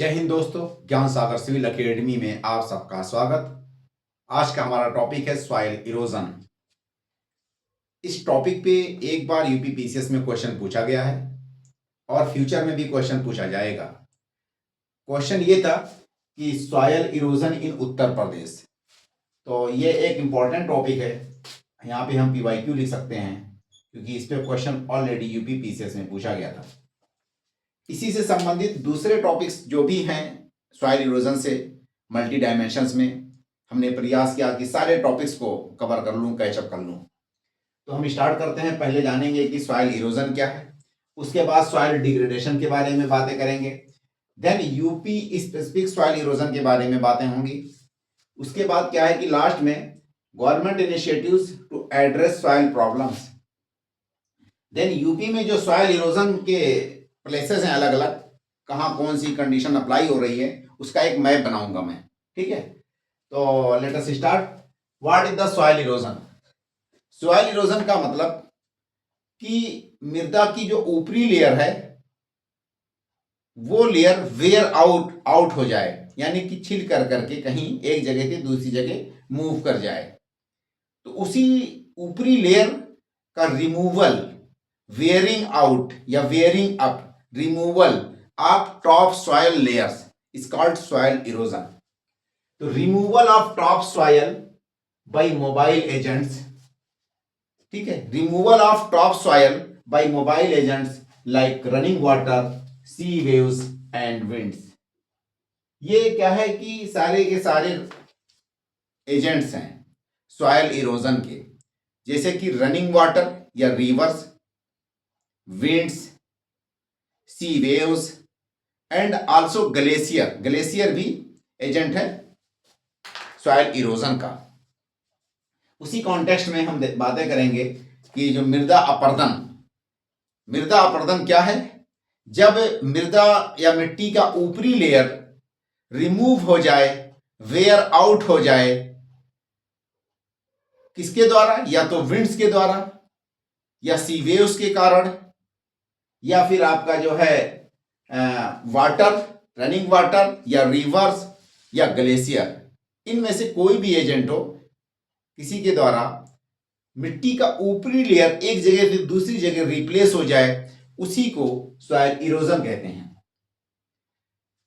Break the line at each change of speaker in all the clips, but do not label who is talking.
जय हिंद दोस्तों, ज्ञान सागर सिविल एकेडमी में आप सबका स्वागत। आज का हमारा टॉपिक है सॉइल इरोजन। इस टॉपिक पे एक बार यूपीपीसीएस में क्वेश्चन पूछा गया है और फ्यूचर में भी क्वेश्चन पूछा जाएगा। क्वेश्चन ये था कि सॉइल इरोजन इन उत्तर प्रदेश। तो ये एक इम्पॉर्टेंट टॉपिक है। यहाँ पे हम पीवाईक्यू लिख सकते हैं क्योंकि इस पे क्वेश्चन ऑलरेडी यूपीपीसीएस में पूछा गया था। इसी से संबंधित दूसरे टॉपिक्स जो भी हैं सॉइल इरोजन से मल्टी डायमेंशंस में, हमने प्रयास किया कि सारे टॉपिक्स को कवर कर लूँ, कैचअप कर लूँ। तो हम स्टार्ट करते हैं। पहले जानेंगे कि सॉइल इरोजन क्या है, उसके बाद सॉइल डिग्रेडेशन के बारे में बातें करेंगे, then UP specific soil erosion के बारे में बातें होंगी। उसके बाद क्या है कि लास्ट में government initiatives to address soil problems. Then UP में जो सॉइल इरोजन के प्लेसेस हैं अलग अलग, कहाँ कौन सी कंडीशन अप्लाई हो रही है, उसका एक मैप बनाऊंगा मैं। ठीक है, तो let us start. What is the soil erosion? Soil erosion का मतलब कि मृदा की जो ऊपरी लेयर है वो लेयर वेयर आउट हो जाए, यानी कि छिल कर करके कहीं एक जगह से दूसरी जगह मूव कर जाए। तो उसी ऊपरी लेयर का रिमूवल, वेयरिंग आउट या wearing up, removal of top soil layers is called soil erosion. तो removal of top soil by mobile agents, ठीक है, removal of top soil by mobile agents like running water, sea waves and winds. ये क्या है कि सारे के सारे एजेंट्स हैं सॉइल इरोजन के, जैसे कि रनिंग वाटर या rivers, winds, sea waves and also glacier. Glacier भी एजेंट है सॉइल इरोजन का। उसी कॉन्टेक्स्ट में हम बातें करेंगे कि जो मृदा अपरदन, मृदा अपरदन क्या है? जब मृदा या मिट्टी का ऊपरी लेयर रिमूव हो जाए, वेयर आउट हो जाए, किसके द्वारा? या तो विंड्स के द्वारा, या सी वेव्स के कारण, या फिर आपका जो है वाटर, रनिंग वाटर, या रिवर्स, या ग्लेशियर। इनमें से कोई भी एजेंट हो, किसी के द्वारा मिट्टी का ऊपरी लेयर एक जगह से दूसरी जगह रिप्लेस हो जाए, उसी को सॉइल इरोजन कहते हैं।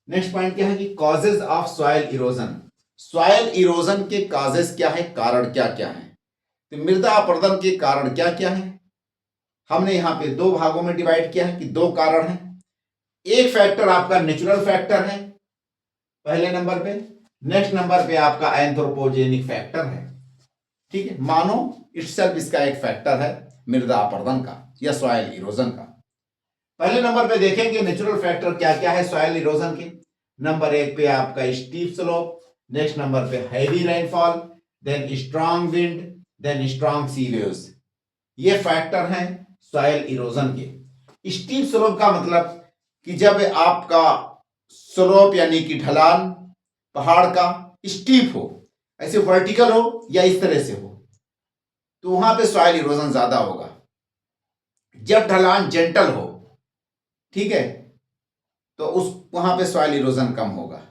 नेक्स्ट पॉइंट क्या है कि causes of soil erosion. Soil erosion के कॉजेज क्या है, कारण क्या क्या है? तो मृदा अपरदन के कारण क्या क्या है, हमने यहां पे दो भागों में डिवाइड किया है कि दो कारण हैं। एक फैक्टर आपका नेचुरल फैक्टर है पहले नंबर पे, नेक्स्ट नंबर पे आपका एंथ्रोपोजेनिक फैक्टर है। ठीक है, मानो इटसेल्फ इसका एक फैक्टर है मृदा अपरदन का या सॉइल इरोजन का। पहले नंबर पे देखेंगे नेचुरल फैक्टर क्या क्या है सॉइल इरोजन के। नंबर एक पे आपका स्टीप स्लोप, नेक्स्ट नंबर पे heavy rainfall, then strong wind, then strong sea waves. ये फैक्टर हैं सॉइल इरोजन के। स्टीप स्लोप का मतलब कि जब आपका स्लोप यानी कि ढलान पहाड़ का स्टीप हो, ऐसे वर्टिकल हो या इस तरह से हो, तो वहां पे सॉइल इरोजन ज्यादा होगा। जब ढलान जेंटल हो, ठीक है, तो उस वहां पे सॉइल इरोजन कम होगा।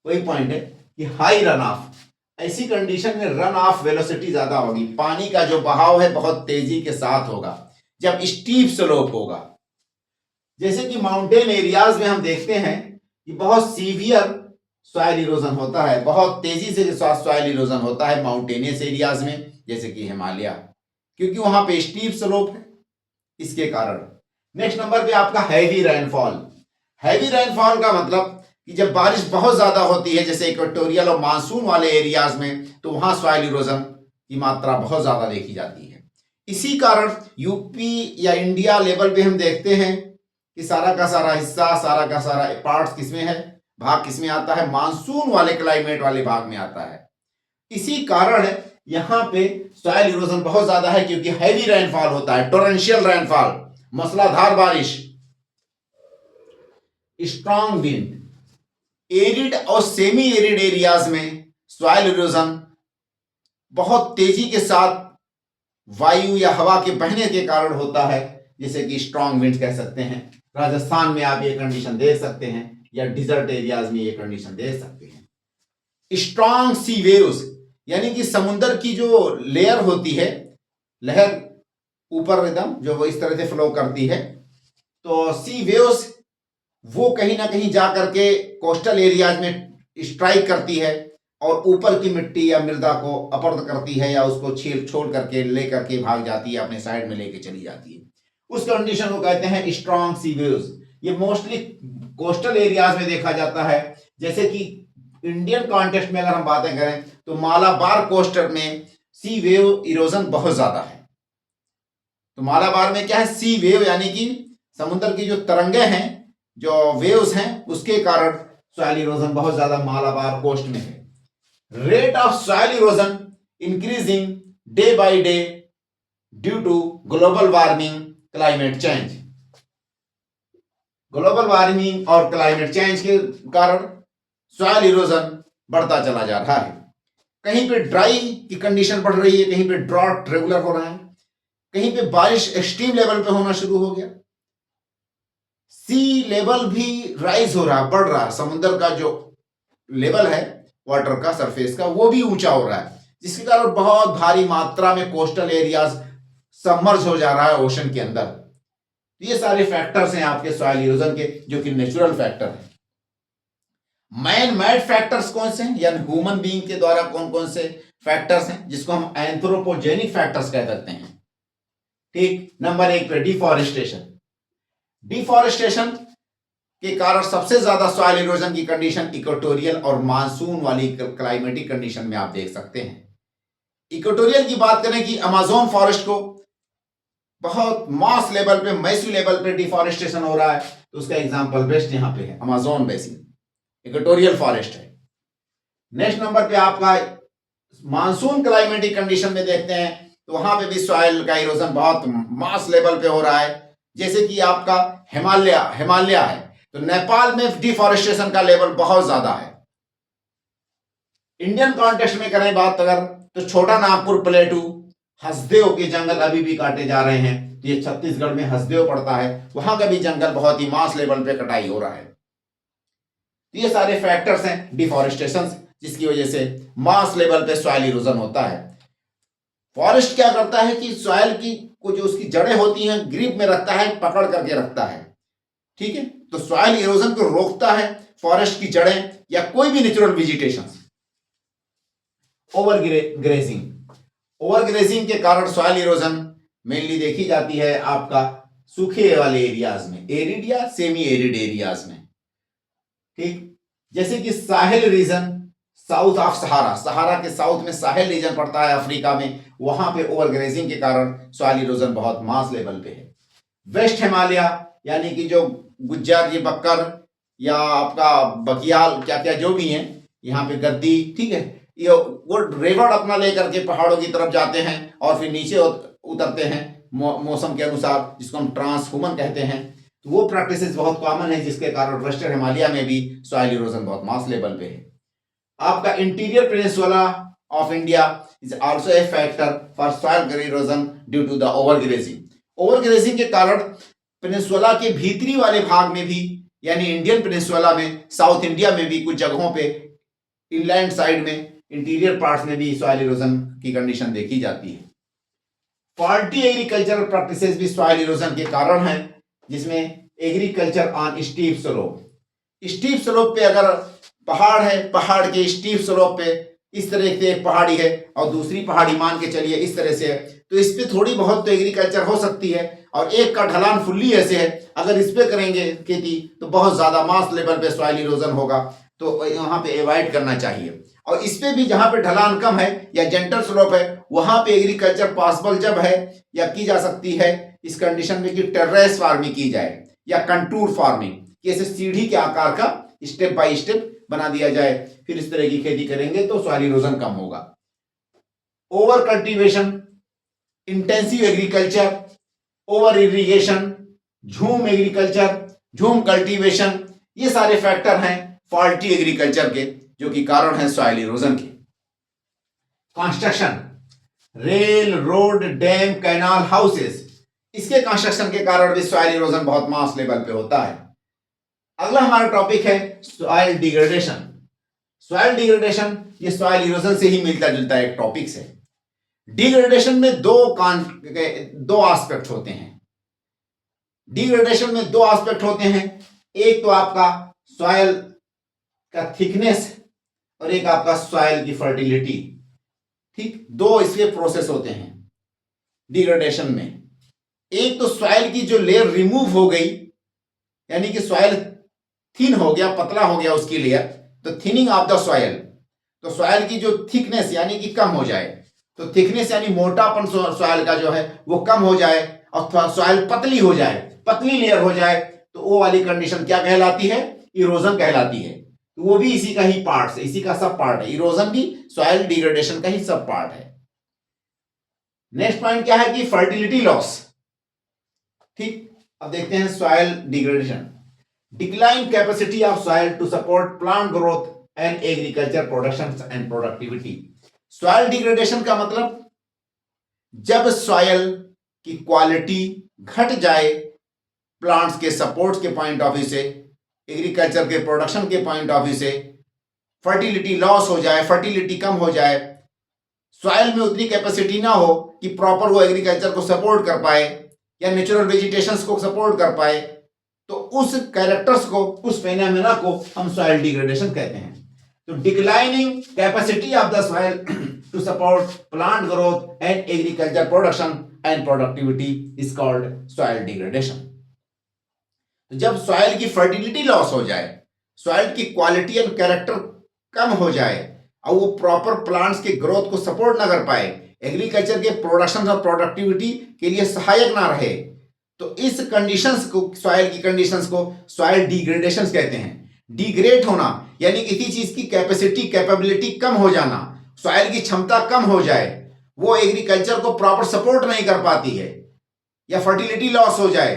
वही पॉइंट है कि हाई रन ऑफ, ऐसी कंडीशन में रन ऑफ वेलोसिटी ज्यादा होगी, पानी का जो बहाव है बहुत तेजी के साथ होगा जब स्टीप स्लोप होगा। जैसे कि माउंटेन एरियाज में हम देखते हैं कि बहुत सीवियर सॉइल इरोजन होता है, बहुत तेजी से सॉइल इरोजन होता है माउंटेनियस एरियाज में, जैसे कि हिमालय, क्योंकि वहां पे स्टीप स्लोप है, इसके कारण। नेक्स्ट नंबर पे आपका हैवी रेनफॉल। हैवी रेनफॉल का मतलब कि जब बारिश बहुत ज्यादा होती है, जैसे इक्वेटोरियल और मानसून वाले एरियाज में, तो वहां सॉइल इरोजन की मात्रा बहुत ज्यादा देखी जाती है। इसी कारण यूपी या इंडिया लेवल पे हम देखते हैं कि सारा का सारा हिस्सा, सारा का सारा पार्ट किसमें है, भाग किसमें आता है, मानसून वाले क्लाइमेट वाले भाग में आता है। इसी कारण यहां पे सॉइल इरोजन बहुत ज्यादा है, क्योंकि हैवी रेनफॉल होता है, टोरेंशियल रेनफॉल, मूसलाधार बारिश, स्ट्रांग विंड। एरिड और सेमी एरिड एरियाज में सॉइल इरोजन बहुत तेजी के साथ वायु या हवा के बहने के कारण होता है, जैसे कि स्ट्रांग विंड कह सकते हैं। राजस्थान में आप ये कंडीशन देख सकते हैं या डिजर्ट एरियाज में ये कंडीशन देख सकते हैं। स्ट्रॉन्ग सी वेव्स, यानी कि समुद्र की जो लेयर होती है, लहर ऊपर एकदम जो वो इस तरह से फ्लो करती है, तो सी वेव्स वो कहीं ना कहीं जा करके कोस्टल एरियाज में स्ट्राइक करती है और ऊपर की मिट्टी या मृदा को अपरद करती है या उसको छील छोड़ करके ले करके भाग जाती है, अपने साइड में लेके चली जाती है। उस कंडीशन को कहते हैं स्ट्रॉन्ग सी वेव्स। ये मोस्टली कोस्टल एरियाज में देखा जाता है। जैसे कि इंडियन कॉन्टेक्स्ट में अगर हम बातें करें तो मालाबार कोस्ट में सी वेव इरोजन बहुत ज्यादा है। तो मालाबार में क्या है, सी वेव यानी कि समुद्र की जो तरंगे हैं, जो वेव्स हैं, उसके कारण सॉइल इरोजन बहुत ज्यादा मालाबार कोस्ट में है। Rate of soil erosion increasing day by day due to global warming, climate change. Global warming और क्लाइमेट चेंज के कारण सॉइल इरोजन बढ़ता चला जा रहा है। कहीं पे ड्राई की कंडीशन बढ़ रही है, कहीं पे ड्रॉट रेगुलर हो रहा है, कहीं पे बारिश एक्सट्रीम लेवल पे होना शुरू हो गया। सी लेवल भी राइज हो रहा, बढ़ रहा, समुद्र का जो लेवल है वाटर का, सरफेस का, वो भी ऊंचा हो रहा है, जिसके कारण बहुत भारी मात्रा में कोस्टल एरियाज सबमर्ज हो जा रहा है ओशन के अंदर। ये सारे फैक्टर्स हैं आपके सॉइल इरोजन के, जो कि नेचुरल फैक्टर है। मैन मेड फैक्टर्स कौन से हैं, यानी ह्यूमन बीइंग के द्वारा कौन कौन से फैक्टर्स हैं, जिसको हम एंथ्रोपोजेनिक फैक्टर्स कह सकते हैं। ठीक, नंबर 1 पे डिफॉरेस्टेशन। डिफॉरेस्टेशन के कारण सबसे ज्यादा सॉइल इरोजन की कंडीशन इक्वेटोरियल और मानसून वाली क्लाइमेटिक कंडीशन में आप देख सकते हैं। इक्वेटोरियल की बात करें कि अमेज़न फॉरेस्ट को बहुत मास लेवल पे, मैसिव लेवल पे डिफॉरेस्टेशन हो रहा है, तो उसका एग्जांपल बेस्ट यहां पे है, अमेज़न बेसिन इक्वेटोरियल फॉरेस्ट है। नेक्स्ट नंबर पे आपका मानसून क्लाइमेटिक कंडीशन में देखते हैं तो वहां पे भी सॉइल का इरोजन बहुत मास लेवल पे हो रहा है। जैसे कि आपका हिमालय है, तो नेपाल में डिफॉरेस्टेशन का लेवल बहुत ज्यादा है। इंडियन कॉन्टेक्स्ट में करें बात अगर, तो छोटा नागपुर प्लेटू, हसदेव के जंगल अभी भी काटे जा रहे हैं। तो ये छत्तीसगढ़ में हसदेव पड़ता है, वहां का भी जंगल बहुत ही मास लेवल पे कटाई हो रहा है। तो ये सारे फैक्टर्स हैं डिफॉरेस्टेशन, जिसकी वजह से मास लेवल पे सॉइल इरोजन होता है। फॉरेस्ट क्या करता है कि सॉइल की को जो उसकी जड़ें होती हैं ग्रिप में रखता है, पकड़ करके रखता है। ठीक है, तो सॉइल इरोजन को रोकता है फॉरेस्ट की जड़ें या कोई भी नेचुरल वेजिटेशन। ओवर ग्रेजिंग के कारण सॉइल इरोजन मेनली देखी जाती है आपका सूखे वाले एरियाज में, एरिड या सेमी एरिड एरियाज में। ठीक, जैसे कि साहेल रीजन, साउथ ऑफ सहारा, सहारा के साउथ में साहेल रीजन पड़ता है अफ्रीका में, वहां पे ओवरग्रेजिंग के कारण सॉइल इरोजन बहुत मास लेवल पे है। वेस्ट हिमालय यानी कि जो गुज्जर, ये बक्कर या आपका बकियाल, क्या क्या जो भी हैं, यहाँ पे गद्दी, ठीक है, ये वो रेवड़ अपना लेकर के पहाड़ों की तरफ जाते हैं और फिर नीचे उतरते हैं मौसम के अनुसार, जिसको हम ट्रांसह्यूमन कहते हैं। तो वो प्रैक्टिसेस बहुत कॉमन है, जिसके कारण वेस्टर्न हिमालय में भी सॉइल इरोजन बहुत मास लेवल पे है। आपका interior peninsula of India is also a factor for soil erosion due to the overgrazing. Overgrazing के कारण पेनिनसुला के भीतरी वाले भाग में भी, यानी इंडियन पेनिनसुला में, साउथ इंडिया में भी कुछ जगहों पे, इनलैंड साइड में, इंटीरियर पार्ट्स में भी सॉइल इरोजन की कंडीशन देखी जाती है। फॉल्टी एग्रीकल्चरल प्रैक्टिसेस भी सॉइल इरोजन के कारण है, जिसमें agriculture on steep slope. Steep slope पे अगर पहाड़ है, पहाड़ के स्टीप स्लोप पे इस तरह से एक पहाड़ी है और दूसरी पहाड़ी मान के चलिए इस तरह से है, तो इस पे थोड़ी बहुत तो एग्रीकल्चर हो सकती है। और एक का ढलान फुल्ली ऐसे है, अगर इस पे करेंगे खेती तो बहुत ज्यादा मास लेवल पे सॉइल इरोजन होगा, तो यहाँ पे अवॉइड करना चाहिए। और इस पे भी जहां पे ढलान कम है या जेंटल स्लोप है, वहां पे एग्रीकल्चर पॉसिबल जब है या की जा सकती है इस कंडीशन में कि टेरेस फार्मिंग की जाए या कंटूर फार्मिंग, जैसे सीढ़ी के आकार का स्टेप बाय स्टेप बना दिया जाए, फिर इस तरह की खेती करेंगे तो सॉइल इरोजन कम होगा। Over cultivation, intensive agriculture, over irrigation, झूम एग्रीकल्चर, झूम कल्टीवेशन, ये सारे फैक्टर हैं फॉल्टी एग्रीकल्चर के, जो कि कारण है सॉइल इरोजन के। Construction, rail, road, dam, canal, houses, इसके कंस्ट्रक्शन के कारण भी सॉइल इरोजन बहुत मास लेवल पे होता है। अगला हमारा टॉपिक है सॉइल डिग्रेडेशन। सॉइल डिग्रेडेशन ये सॉइल इरोजन से ही मिलता जुलता एक टॉपिक से। डिग्रेडेशन में दो एस्पेक्ट होते हैं। डिग्रेडेशन में दो एस्पेक्ट होते हैं, एक तो आपका सॉइल का थिकनेस और एक आपका सॉइल की फर्टिलिटी। ठीक, दो इसके प्रोसेस होते हैं डिग्रेडेशन में। एक तो सॉइल की जो लेयर रिमूव हो गई, यानी कि सॉइल थिन हो गया, पतला हो गया उसकी लेयर, तो थिनिंग ऑफ द सॉइल। तो सॉइल की जो थिकनेस यानी कि कम हो जाए, तो थिकनेस यानी मोटापन सॉइल का जो है वो कम हो जाए, और सॉइल पतली हो जाए, पतली लेयर हो जाए, तो वो वाली कंडीशन क्या कहलाती है? इरोजन कहलाती है। तो वो भी इसी का ही पार्ट है, इसी का सब पार्ट है। इरोजन भी सॉइल डिग्रेडेशन का ही सब पार्ट है। नेक्स्ट पॉइंट क्या है कि फर्टिलिटी लॉस। ठीक, अब देखते हैं soil degradation. Decline capacity of soil to support plant growth and agriculture production and productivity. Soil degradation का मतलब जब सॉइल की क्वालिटी घट जाए प्लांट्स के सपोर्ट के पॉइंट ऑफ व्यू से, एग्रीकल्चर के प्रोडक्शन के पॉइंट ऑफ व्यू से, फर्टिलिटी लॉस हो जाए, फर्टिलिटी कम हो जाए, सॉइल में उतनी कैपेसिटी ना हो कि प्रॉपर वो एग्रीकल्चर को सपोर्ट कर पाए या नेचुरल वेजिटेशंस को सपोर्ट कर पाए, तो उस कैरेक्टर्स को, उस फेनोमेना को हम सॉइल डिग्रेडेशन कहते हैं। तो declining capacity of the soil to support plant growth and agriculture production and productivity is called soil degradation. तो जब सॉइल की फर्टिलिटी लॉस हो जाए, सॉइल की क्वालिटी एंड कैरेक्टर कम हो जाए और वो प्रॉपर प्लांट्स के ग्रोथ को सपोर्ट ना कर पाए, एग्रीकल्चर के प्रोडक्शन और प्रोडक्टिविटी के लिए सहायक ना रहे, तो इस कंडीशंस को, सॉइल की कंडीशंस को सॉइल डिग्रेडेशन कहते हैं। डिग्रेड होना यानी किसी चीज की कैपेसिटी, कैपेबिलिटी कम हो जाना, सॉइल की क्षमता कम हो जाए, वो एग्रीकल्चर को प्रॉपर सपोर्ट नहीं कर पाती है, या फर्टिलिटी लॉस हो जाए,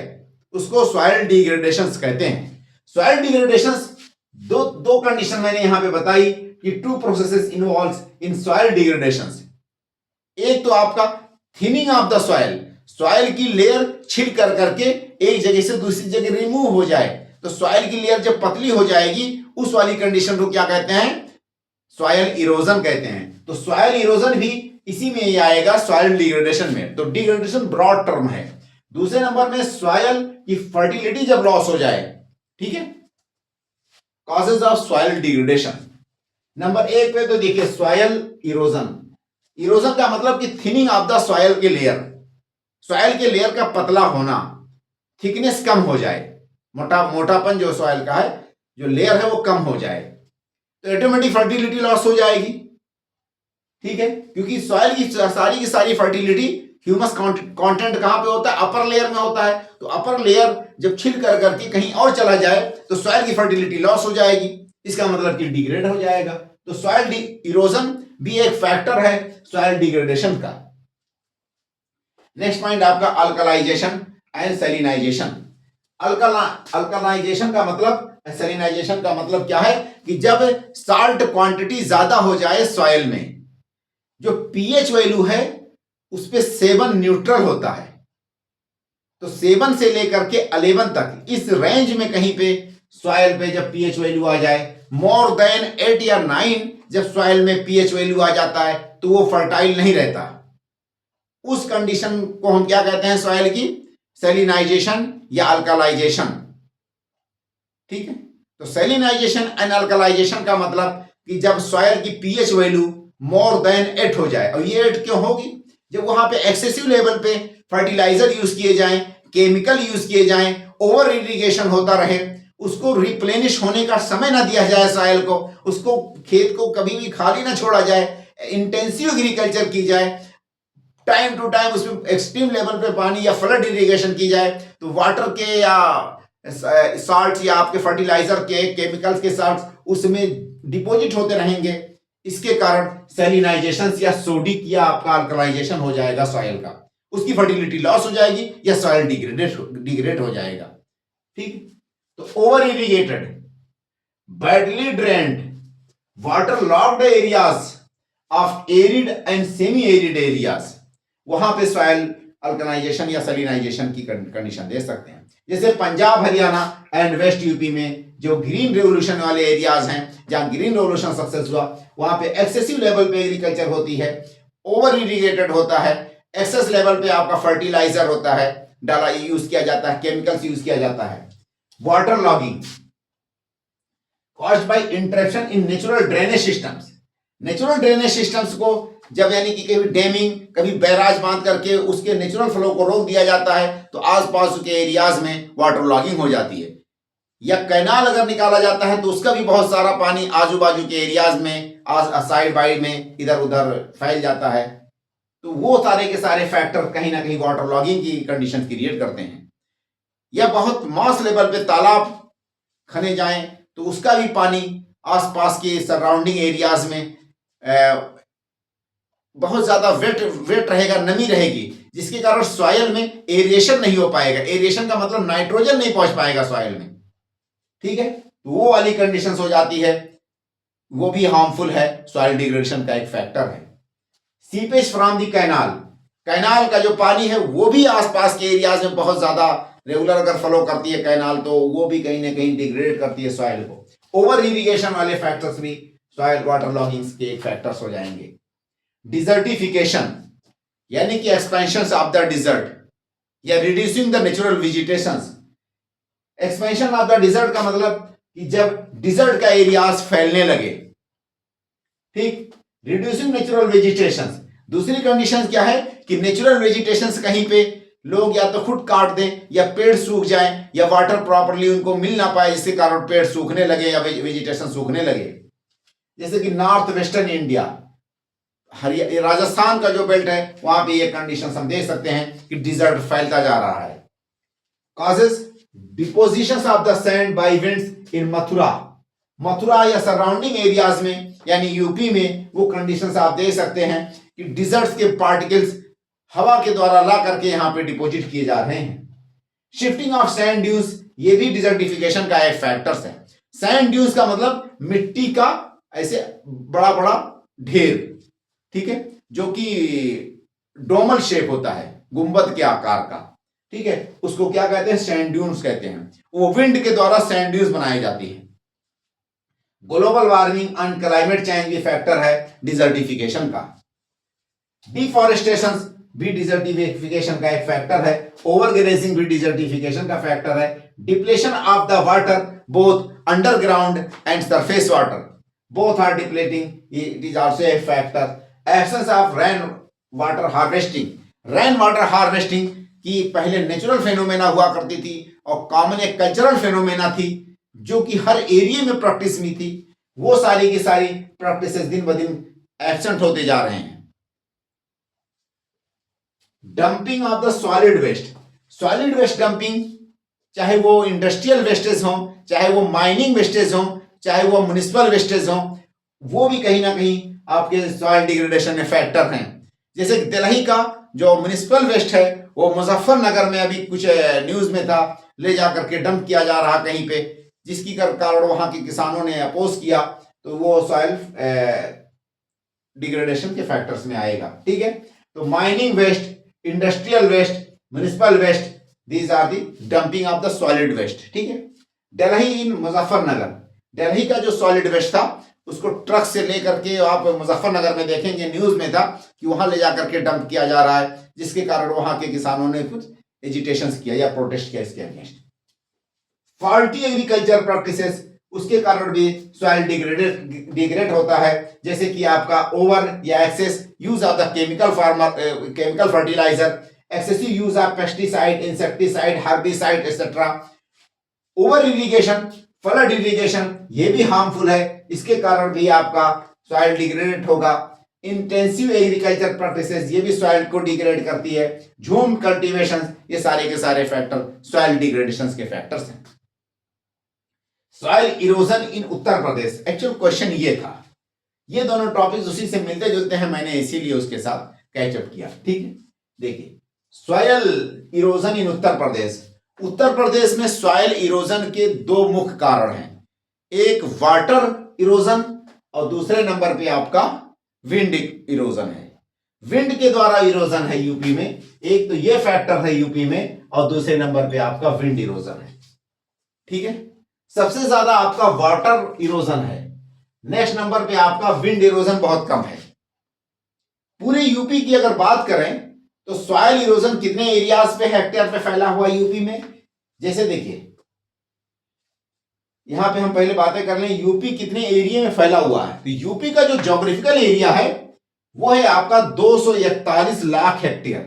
उसको सॉइल डिग्रेडेशन कहते हैं। सॉइल डिग्रेडेशन दो कंडीशन मैंने यहां पे बताई कि two processes involves in soil degradation. एक तो आपका thinning of the soil, soil की लेयर छिल कर करके एक जगह से दूसरी जगह रिमूव हो जाए, तो सॉइल की लेयर जब पतली हो जाएगी उस वाली कंडीशन को क्या कहते हैं? सॉइल इरोजन कहते हैं। तो सॉइल इरोजन भी इसी में ही आएगा, सॉइल डिग्रेडेशन में। तो डिग्रेडेशन ब्रॉड टर्म है। दूसरे नंबर में सॉइल की फर्टिलिटी जब लॉस हो जाए, ठीक है, causes of soil degradation. Number एक पे तो देखिए सॉइल इरोजन। इरोजन का मतलब कि थिनिंग ऑफ द सॉइल के लेयर, सॉइल के लेयर का पतला होना, थिकनेस कम हो जाए, मोटापन जो सॉइल का है, जो लेयर है वो कम हो जाए, तो ऑटोमेटिक फर्टिलिटी लॉस हो जाएगी। ठीक है, क्योंकि सॉइल की सारी फर्टिलिटी, ह्यूमस कंटेंट कहां पे होता है? अपर लेयर में होता है। तो अपर लेयर जब छिल कर करके कहीं और चला जाए तो सॉइल की फर्टिलिटी लॉस हो जाएगी, इसका मतलब कि डिग्रेड हो जाएगा। तो सॉइल इरोजन भी एक फैक्टर है सॉइल डिग्रेडेशन का। नेक्स्ट पॉइंट आपका अल्कलाइजेशन एंड सैलिनाइजेशन। अल्कलाइजेशन का मतलब, सैलिनाइजेशन का मतलब क्या है कि जब साल्ट क्वांटिटी ज्यादा हो जाए सॉइल में, जो पीएच वैल्यू है उस पे 7 न्यूट्रल होता है, तो 7 से लेकर के 11 तक इस रेंज में कहीं पे सॉइल पे जब पीएच वैल्यू आ जाए, मोर देन 8 या 9 जब सॉइल में पीएच वैल्यू आ जाता है तो वो फर्टाइल नहीं रहता। उस कंडीशन को हम क्या कहते हैं सॉइल की? सैलिनाइजेशन या अल्कलाइजेशन। ठीक है, तो सैलिनाइजेशन एंड अल्कलाइजेशन का मतलब कि जब सॉइल की पीएच वैल्यू मोर देन 8 हो जाए, और ये 8 क्यों होगी? जब वहां पे एक्सेसिव लेवल पे फर्टिलाइजर यूज किए जाएं, केमिकल यूज किए जाएं, ओवर इरिगेशन होता रहे, उसको रिप्लेनिश होने का समय ना दिया जाए सॉइल को, उसको खेत को कभी भी खाली ना छोड़ा जाए, इंटेंसिव एग्रीकल्चर की जाए, टाइम टू टाइम उसमें एक्सट्रीम लेवल पे पानी या फ्लड इरिगेशन की जाए, तो वाटर के या साल्ट या आपके फर्टिलाइजर के, केमिकल्स के साल्ट उसमें डिपॉजिट होते रहेंगे, इसके कारण सैलिनाइजेशन या सोडिक या आपका अल्कलाइजेशन हो जाएगा सॉइल का, उसकी फर्टिलिटी लॉस हो जाएगी या सॉइल डिग्रेड हो जाएगा। ठीक, तो over irrigated, badly drained, water locked areas of arid and semi arid areas, वहां पे सॉइल अल्कनाइजेशन या सलिनाइजेशन की कंडीशन दे सकते हैं। जैसे Punjab, Haryana and west UP में जो ग्रीन रेवोल्यूशन वाले एरियाज हैं, जहां ग्रीन रेवोल्यूशन सक्सेस हुआ, वहां पे एक्सेसिव लेवल पे एग्रीकल्चर होती है, ओवर इरिगेटेड होता है, एक्सेस लेवल पे आपका फर्टिलाइजर होता है, डाला यूज किया जाता है, केमिकल्स यूज किया जाता है। Water logging caused by interruption in natural drainage systems. Natural drainage systems को जब यानी कि कभी डैमिंग, कभी बैराज बांध करके उसके नेचुरल फ्लो को रोक दिया जाता है, तो आसपास के एरियाज में वाटर लॉगिंग हो जाती है। या कैनाल अगर निकाला जाता है तो उसका भी बहुत सारा पानी आजू बाजू के एरियाज में, साइड बाइड में इधर उधर फैल जाता है। तो वो सारे के सारे फैक्टर कहीं ना कहीं वाटर लॉगिंग की कंडीशन क्रिएट करते हैं। या बहुत मास लेवल पे तालाब खने जाएं तो उसका भी पानी आसपास के सराउंडिंग एरियाज में बहुत ज्यादा वेट रहेगा, नमी रहेगी, जिसके कारण सॉइल में एरिएशन नहीं हो पाएगा। एरिएशन का मतलब नाइट्रोजन नहीं पहुंच पाएगा सॉइल में, ठीक है। तो वो वाली कंडीशंस हो जाती है, वो भी हार्मफुल है, सॉइल डिग्रेडेशन का एक फैक्टर है। Seepage from the canal, canal का जो पानी है वो भी आसपास के एरियाज में बहुत ज्यादा रेगुलर अगर फ्लो करती है कैनाल, तो वो भी कहीं ना कहीं डिग्रेड करती है सॉइल को। ओवर इरिगेशन वाले फैक्टर्स भी सॉइल वाटर लॉगिंग के एक फैक्टर्स हो जाएंगे। डिजर्टिफिकेशन यानी कि एक्सपेंशन ऑफ द डिजर्ट या reducing the natural vegetations. Expansion of the dessert का मतलब कि जब डिजर्ट का एरियाज फैलने लगे, ठीक। रिड्यूसिंग नेचुरल वेजिटेशंस, दूसरी कंडीशन क्या है कि नेचुरल वेजिटेशंस कहीं पे लोग या तो खुद काट दें या पेड़ सूख जाएं या वाटर प्रॉपर्ली उनको मिल ना पाए, जिसके कारण पेड़ सूखने लगे या वेजिटेशन सूखने लगे। जैसे कि नॉर्थ वेस्टर्न इंडिया, राजस्थान का जो बेल्ट है वहां पे ये कंडीशन हम देख सकते हैं कि डिजर्ट फैलता जा रहा है। Causes deposition of the sand by winds in Mathura, Mathura या सराउंडिंग एरियाज में यानी यूपी में वो कंडीशंस आप देख सकते हैं कि डिजर्ट्स के पार्टिकल्स हवा के द्वारा ला करके यहां पे डिपॉजिट किए जा रहे हैं। शिफ्टिंग ऑफ सैंड ड्यून्स, ये भी डिजर्टिफिकेशन का एक फैक्टर्स है। सैंड ड्यून्स का मतलब मिट्टी का ऐसे बड़ा बड़ा ढेर, ठीक है, जो कि डोमल शेप होता है, गुंबद के आकार का, ठीक है, उसको क्या कहते हैं, सैंड ड्यून्स कहते हैं। वो विंड के द्वारा सैंड ड्यून्स बनाई जाती है। Global warming and climate change भी फैक्टर है डिजर्टिफिकेशन का। डिफॉरेस्टेशन भी डिजर्टिफिकेशन का एक फैक्टर है। ओवर ग्रेजिंग भी डिजर्टिफिकेशन का फैक्टर है। Depletion of the water both underground and surface water both are depleting, it is also a factor. Absence of rain water harvesting, rain water harvesting की पहले natural phenomena हुआ करती थी और common एक कल्चरल फेनोमेना थी जो कि हर एरिया में प्रैक्टिस में थी। वो सारी की सारी प्रैक्टिसेस दिन ब दिन एब्सेंट होते जा रहे हैं। Dumping of the solid waste, solid waste dumping, चाहे वो इंडस्ट्रियल वेस्टेज हो, चाहे वो माइनिंग वेस्टेज हो, चाहे वो म्युनिसिपल वेस्टेज हो, वो भी कहीं ना कहीं आपके सॉइल डिग्रेडेशन में फैक्टर हैं। जैसे दिल्ली का जो म्युनिसिपल वेस्ट है वो मुजफ्फरनगर में अभी कुछ न्यूज में था, ले जाकर के डंप किया जा रहा कहीं पे, जिसकी कारण वहां के किसानों ने अपोज किया, तो वो सॉइल डिग्रेडेशन के फैक्टर्स में आएगा, ठीक है। तो mining waste, industrial waste, municipal waste, these are the dumping of the solid waste, ठीक है। दिल्ली इन मुजफ्फरनगर, दिल्ली का जो सॉलिड वेस्ट था उसको ट्रक से लेकर के आप मुजफ्फरनगर में देखेंगे, न्यूज में था कि वहां ले जाकर के डंप किया जा रहा है, जिसके कारण वहां के किसानों ने कुछ एजिटेशन किया या प्रोटेस्ट किया इसके अगेंस्ट। फॉल्टी एग्रीकल्चर प्रैक्टिसेस, उसके कारण भी सॉइल डिग्रेड होता है। जैसे कि आपका ओवर या excess use of the chemical fertiliser, excessive use of pesticide, insecticide, herbicide etcetera. Over irrigation, flood irrigation, ये भी हार्मफुल है, इसके कारण भी आपका सॉइल डिग्रेडेड होगा। इंटेंसिव एग्रीकल्चर प्रैक्टिसेस, ये भी सॉइल को डिग्रेड करती है। झूम कल्टीवेशन, ये सारे के सारे फैक्टर सॉइल डिग्रेडेशन के फैक्टर्स हैं। सॉइल इरोजन इन उत्तर प्रदेश, एक्चुअल क्वेश्चन ये था, ये दोनों टॉपिक्स उसी से मिलते जुलते हैं, मैंने इसीलिए उसके साथ कैचअप किया, ठीक है। देखिए सॉइल इरोजन इन उत्तर प्रदेश, उत्तर प्रदेश में सॉइल इरोजन के दो मुख्य कारण हैं, एक वाटर इरोजन और दूसरे नंबर पे आपका विंड इरोजन है। विंड के द्वारा इरोजन है यूपी में। एक तो ये फैक्टर है यूपी में, और दूसरे नंबर पे आपका विंड इरोजन है। ठीक है, सबसे ज्यादा आपका वाटर इरोजन है, नेक्स्ट नंबर पे आपका विंड इरोजन बहुत कम है। पूरे यूपी की अगर बात करें तो सॉइल इरोजन कितने एरियाज पे, हेक्टेयर पे फैला हुआ यूपी में? जैसे देखिए यहां पे हम पहले बातें कर लें यूपी कितने एरिया में फैला हुआ है। तो यूपी का जो ज्योग्राफिकल एरिया है वो है आपका 241 लाख हेक्टेयर।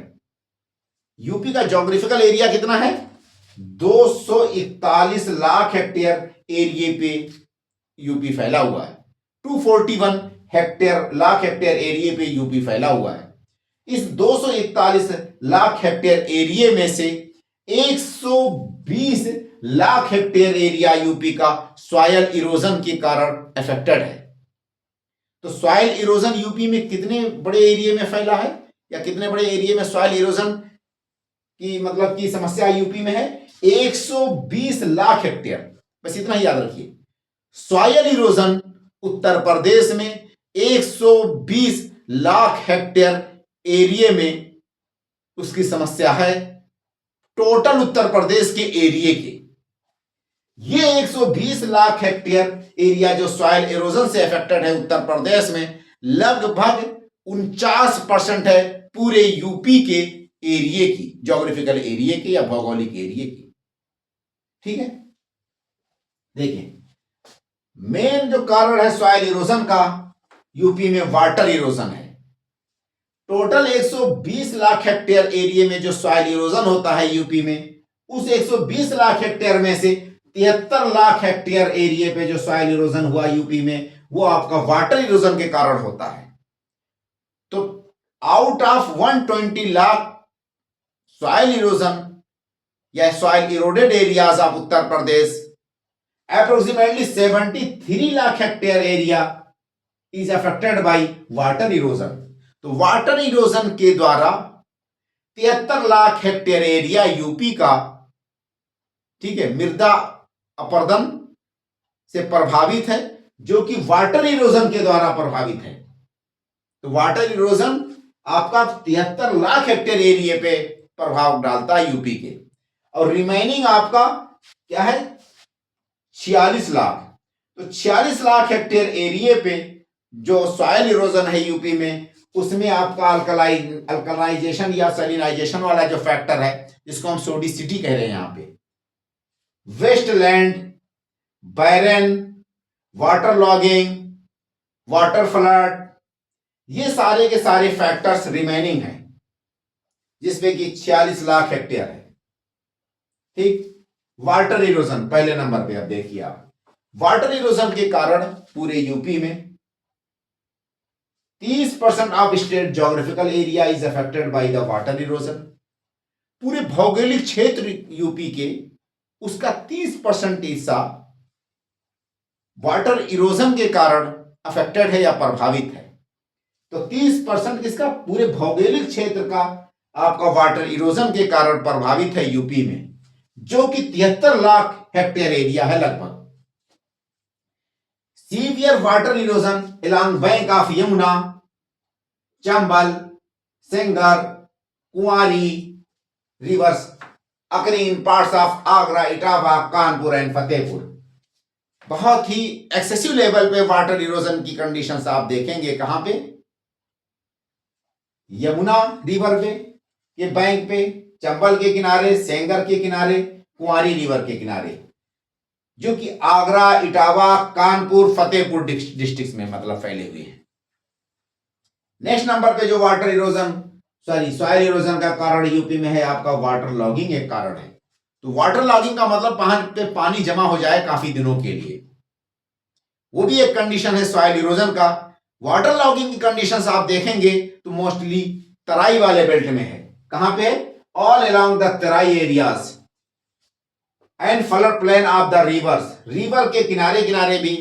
यूपी का ज्योग्राफिकल एरिया कितना है? 241 लाख हेक्टेयर एरिया पे यूपी फैला हुआ है। 241 लाख हेक्टेयर एरिया पे यूपी फैला हुआ है। इस 241 लाख हेक्टेयर एरिया में से 120 लाख हेक्टेयर एरिया यूपी का सॉइल इरोजन के कारण अफेक्टेड है। तो सॉइल इरोजन यूपी में कितने बड़े एरिया में फैला है, या कितने बड़े एरिया में सॉइल इरोजन की मतलब की समस्या यूपी में है? 120 लाख हेक्टेयर। बस इतना ही याद रखिए, सॉइल इरोजन उत्तर प्रदेश में 120 लाख हेक्टेयर एरिया में उसकी समस्या है, टोटल उत्तर प्रदेश के एरिया के। ये 120 लाख हेक्टेयर एरिया जो सॉइल इरोजन से अफेक्टेड है उत्तर प्रदेश में, लगभग 49% है पूरे यूपी के एरिया की, ज्योग्राफिकल एरिया की या भौगोलिक एरिया की। ठीक है, देखिए मेन जो कारण है सॉइल इरोजन का यूपी में वाटर इरोजन है। टोटल 120 लाख हेक्टेयर एरिया में जो सॉइल इरोजन होता है यूपी में, उस 120 लाख हेक्टेयर में से 73 लाख हेक्टेयर एरिया पे जो सॉइल इरोजन हुआ यूपी में, वो आपका वाटर इरोजन के कारण होता है। तो out of 120 lakh soil erosion या soil eroded areas of Uttar Pradesh, approximately 73 lakh hectare area is affected by water erosion. तो वाटर इरोजन के द्वारा 73 लाख हेक्टेयर एरिया यूपी का, ठीक है, मृदा अपरदन से प्रभावित है, जो कि वाटर इरोजन के द्वारा प्रभावित है। तो वाटर इरोजन आपका 73 लाख हेक्टेयर एरिया पे प्रभाव डालता है यूपी के, और रिमेनिंग आपका क्या है? 46 लाख। तो 46 लाख हेक्टेयर एरिया पे जो सॉइल इरोजन है यूपी में, उसमें आपका अल्कलाइजेशन या सैलिनाइजेशन वाला जो फैक्टर है, जिसको हम सोडिसिटी कह रहे हैं यहां पे, वेस्टलैंड, बैरन, वाटर लॉगिंग, वाटर फ्लड, ये सारे के सारे फैक्टर्स रिमेनिंग हैं, जिसमें कि 46 लाख हेक्टेयर है। ठीक, वाटर इरोजन पहले नंबर पे। अब देखिए आप, वाटर इरोजन के कारण पूरे यूपी में 30% of state geographical area is affected by the water erosion. पूरे भौगोलिक क्षेत्र यूपी के उसका 30% हिस्सा वाटर इरोजन के कारण अफेक्टेड है या प्रभावित है। तो 30% किसका? पूरे भौगोलिक क्षेत्र का आपका वाटर इरोजन के कारण प्रभावित है यूपी में, जो कि 73 लाख हेक्टेयर एरिया है लगभग। Severe water erosion along bank of Yamuna, Chambal, Sengar, Kunwari rivers occurring in parts of Agra, Etawah, Kanpur and Fatehpur. बहुत ही एक्सेसिव लेवल पे वाटर इरोजन की कंडीशंस आप देखेंगे। कहां पे? यमुना रिवर पे के बैंक पे, चंबल के किनारे, सेंगर के किनारे, कुंवारी रिवर के किनारे, जो कि आगरा, इटावा, कानपुर, फतेहपुर डिस्ट्रिक्ट में मतलब फैले हुए हैं। नेक्स्ट नंबर पे जो वाटर इरोजन सॉइल इरोजन का कारण यूपी में है, आपका वाटर लॉगिंग एक कारण है। तो वाटर लॉगिंग का मतलब वहां पे पानी जमा हो जाए काफी दिनों के लिए, वो भी एक कंडीशन है सॉइल इरोजन का। वाटर लॉगिंग की कंडीशंस आप देखेंगे तो मोस्टली तराई वाले बेल्ट में है। कहां पे? All along the Terai areas and flood plain of the reverse. River के किनारे किनारे भी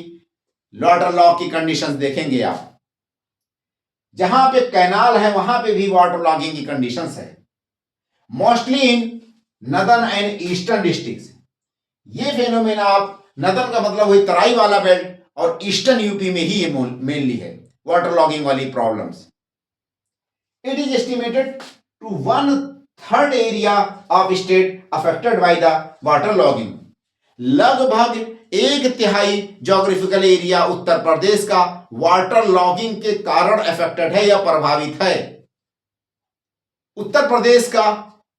वाटर लॉग की कंडीशंस देखेंगे आप। जहां पे कैनाल है वहां पे भी वाटर लॉगिंग की कंडीशंस है, mostly in northern and eastern districts. ये फेनोमेना आप, नदर्न का मतलब वही तराई वाला बेल्ट, और ईस्टर्न यूपी में ही ये मेनली है वाटर लॉगिंग वाली problems. It is estimated to 1/3 area of state affected by the water logging. लगभग 1/3 जोग्राफिकल एरिया उत्तर प्रदेश का वाटर लॉगिंग के कारण अफेक्टेड है या प्रभावित है। उत्तर प्रदेश का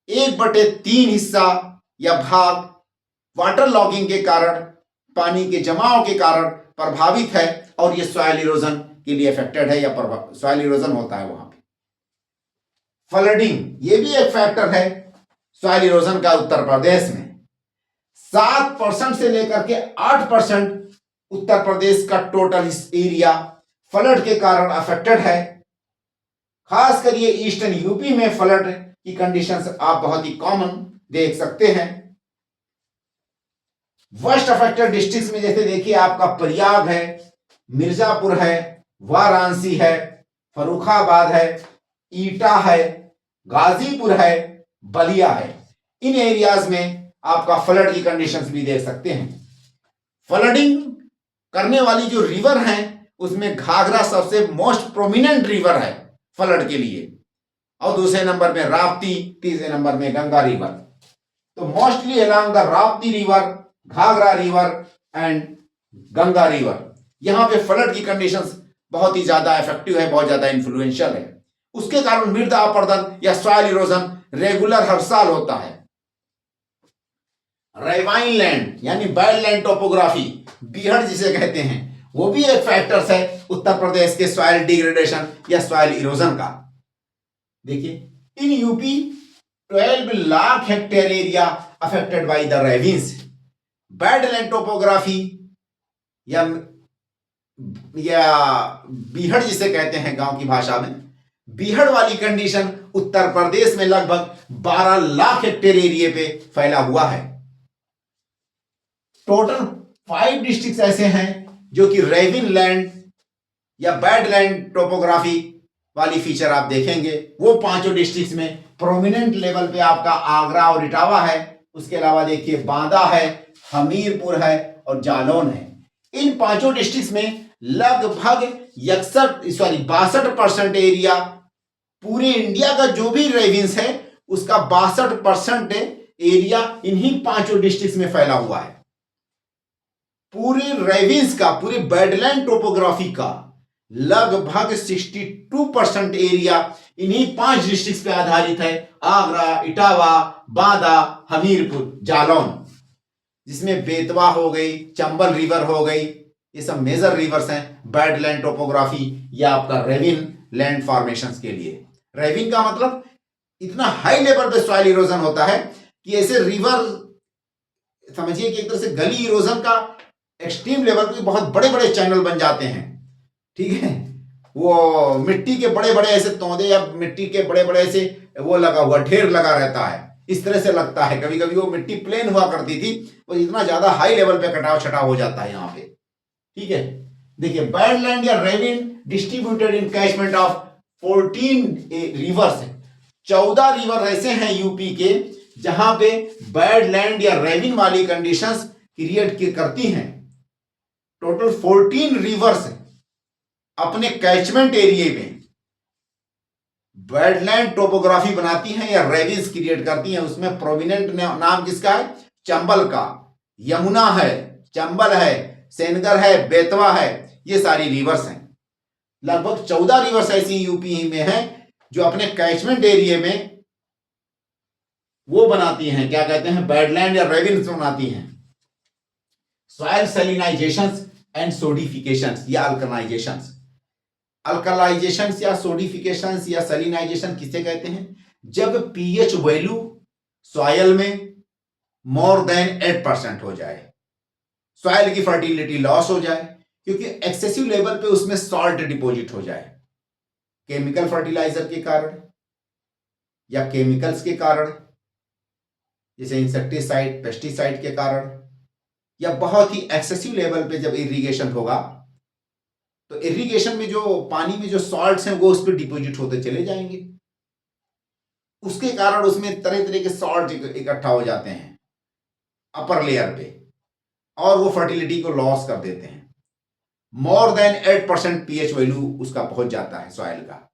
1/3 हिस्सा या भाग वाटर लॉगिंग के कारण, पानी के जमाव के कारण प्रभावित है और ये सॉइल इरोजन के लिए अफेक्टेड है या सॉइल इरोजन होता है वहां पे। फ्लडिंग ये भी एक फैक्टर है सॉइल इरोजन का उत्तर प्रदेश में। 7% से लेकर के 8% उत्तर प्रदेश का टोटल एरिया फ्लड के कारण अफेक्टेड है। खासकर ये ईस्टर्न यूपी में फ्लड की कंडीशंस आप बहुत ही कॉमन देख सकते हैं। वर्स्ट अफेक्टेड डिस्ट्रिक्ट्स में जैसे देखिए आपका प्रयाग है, मिर्जापुर है, वाराणसी है, फर्रुखाबाद है, ईटा है, गाजीपुर है, बलिया है। इन एरियाज में आपका फ्लड की कंडीशंस भी देख सकते हैं। फ्लडिंग करने वाली जो रिवर हैं उसमें घाघरा सबसे मोस्ट प्रोमिनेंट रिवर है फ्लड के लिए, और दूसरे नंबर में राप्ती, तीसरे नंबर में गंगा रिवर। तो mostly along the Rapti river, Ghaghra river and Ganga river, यहां पे फ्लड की कंडीशंस बहुत ही ज्यादा इफेक्टिव है, बहुत ज्यादा इन्फ्लुएंशियल है। उसके कारण मृदा अपरदन या सॉइल इरोजन रेगुलर हर साल होता है। रेवाइन लैंड यानी बैड लैंड टोपोग्राफी, बीहड़ जिसे कहते हैं, वो भी एक फैक्टर्स है उत्तर प्रदेश के सॉइल डिग्रेडेशन या सॉइल इरोजन का। देखिए in UP 12 lakh hectare area affected by the ravines. Bad land topography या बीहड़ जिसे कहते हैं गांव की भाषा में, बीहड़ वाली कंडीशन उत्तर प्रदेश में लगभग 12 लाख हेक्टेयर एरिया पे फैला हुआ है। टोटल 5 डिस्ट्रिक्ट ऐसे हैं जो कि रेविन लैंड या बैड लैंड टोपोग्राफी वाली फीचर आप देखेंगे। वो 5 डिस्ट्रिक्ट में प्रोमिनेंट लेवल पे आपका आगरा और इटावा है। उसके अलावा देखिए बांदा है, हमीरपुर है और जालौन है। इन 5 डिस्ट्रिक्ट में लगभग 62% एरिया, पूरे इंडिया का जो भी रेविन्स है उसका 62% एरिया इन्हीं 5 डिस्ट्रिक्ट में फैला हुआ है। पूरे रेविन्स का, पूरे बैडलैंड टोपोग्राफी का लगभग 62% एरिया इन्हीं 5 डिस्ट्रिक्ट पे आधारित है। आगरा, इटावा, बांदा, हमीरपुर, जालौन, जिसमें बेतवा हो गई, चंबल रिवर हो गई, ये सब मेजर रिवर्स हैं बैडलैंड टोपोग्राफी या आपका रेविन लैंड फॉर्मेशंस के लिए। रेविन का मतलब इतना हाई लेवल पे सॉइल इरोजन होता है कि ऐसे रिवर समझिए कि एक तरह से गली इरोजन का एक्सट्रीम लेवल पे बहुत बड़े बड़े चैनल बन जाते हैं। ठीक है, वो मिट्टी के बड़े बड़े ऐसे तोंदे या मिट्टी के बड़े बड़े ऐसे वो लगा हुआ ढेर लगा रहता है, इस तरह से लगता है। कभी कभी वो मिट्टी प्लेन हुआ करती थी, वो इतना ज्यादा हाई लेवल पे कटाव छटाव हो जाता है यहाँ पे। ठीक है, देखिए बैडलैंड या ravine distributed in catchment of 14 rivers है। 14 रिवर ऐसे हैं यूपी के जहां पे बैडलैंड या रेविन वाली कंडीशंस क्रिएट करती हैं। टोटल 14 रिवर्स अपने कैचमेंट एरिया में बैडलैंड टोपोग्राफी बनाती हैं या रेविन्स क्रिएट करती हैं। उसमें प्रोमिनेंट नाम किसका है? चंबल का। यमुना है, चंबल है, सेनगर है, बेतवा है, ये सारी रिवर्स हैं। लगभग 14 रिवर्स ऐसी यूपी में हैं जो अपने कैचमेंट एरिया में वो बनाती हैं, क्या कहते हैं, बैडलैंड या रेविन्स बनाती हैं। सॉइल सैलिनाइजेशंस एंड सोडिफिकेशंस या अल्कलाइजेशंस। अल्कलाइजेशंस या सोडिफिकेशंस या सैलिनाइजेशन किसे कहते हैं? जब पीएच वैल्यू सॉइल में मोर देन 8% हो जाए, सॉइल की फर्टिलिटी लॉस हो जाए क्योंकि एक्सेसिव लेवल पे उसमें सॉल्ट डिपॉजिट हो जाए, केमिकल फर्टिलाइजर के कारण या केमिकल्स के कारण, जैसे इंसेक्टिसाइड, पेस्टिसाइड के कारण, या बहुत ही एक्सेसिव लेवल पे जब इरिगेशन होगा तो इरिगेशन में जो पानी में जो सॉल्ट्स हैं वो उस पर डिपॉजिट होते चले जाएंगे। उसके कारण उसमें तरह तरह के सॉल्ट इकट्ठा हो जाते हैं अपर लेयर पे और वो फर्टिलिटी को लॉस कर देते हैं। मोर देन 8% पीएच वैल्यू उसका पहुंच जाता है सॉइल का।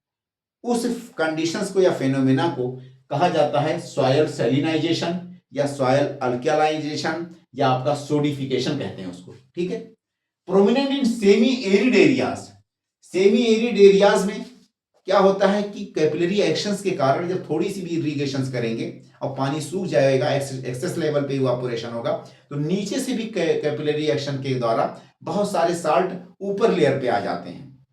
उस कंडीशंस को या फेनोमेना को कहा जाता है सॉयल सैलिनाइजेशन या सॉयल अल्कलाइजेशन या आपका सोडिफिकेशन कहते हैं उसको, ठीक है। Prominent in semi arid areas, semi arid areas में क्या होता है कि कैपिलरी एक्शंस के कारण जब थोड़ी सी भी इरिगेशन करेंगे और पानी सूख जाएगा, एक्सेस लेवल पे इवापोरेशन होगा, तो नीचे से भी कैपिलरी एक्शन के द्वारा बहुत सारे साल्ट ऊपर लेयर पे आ जाते हैं,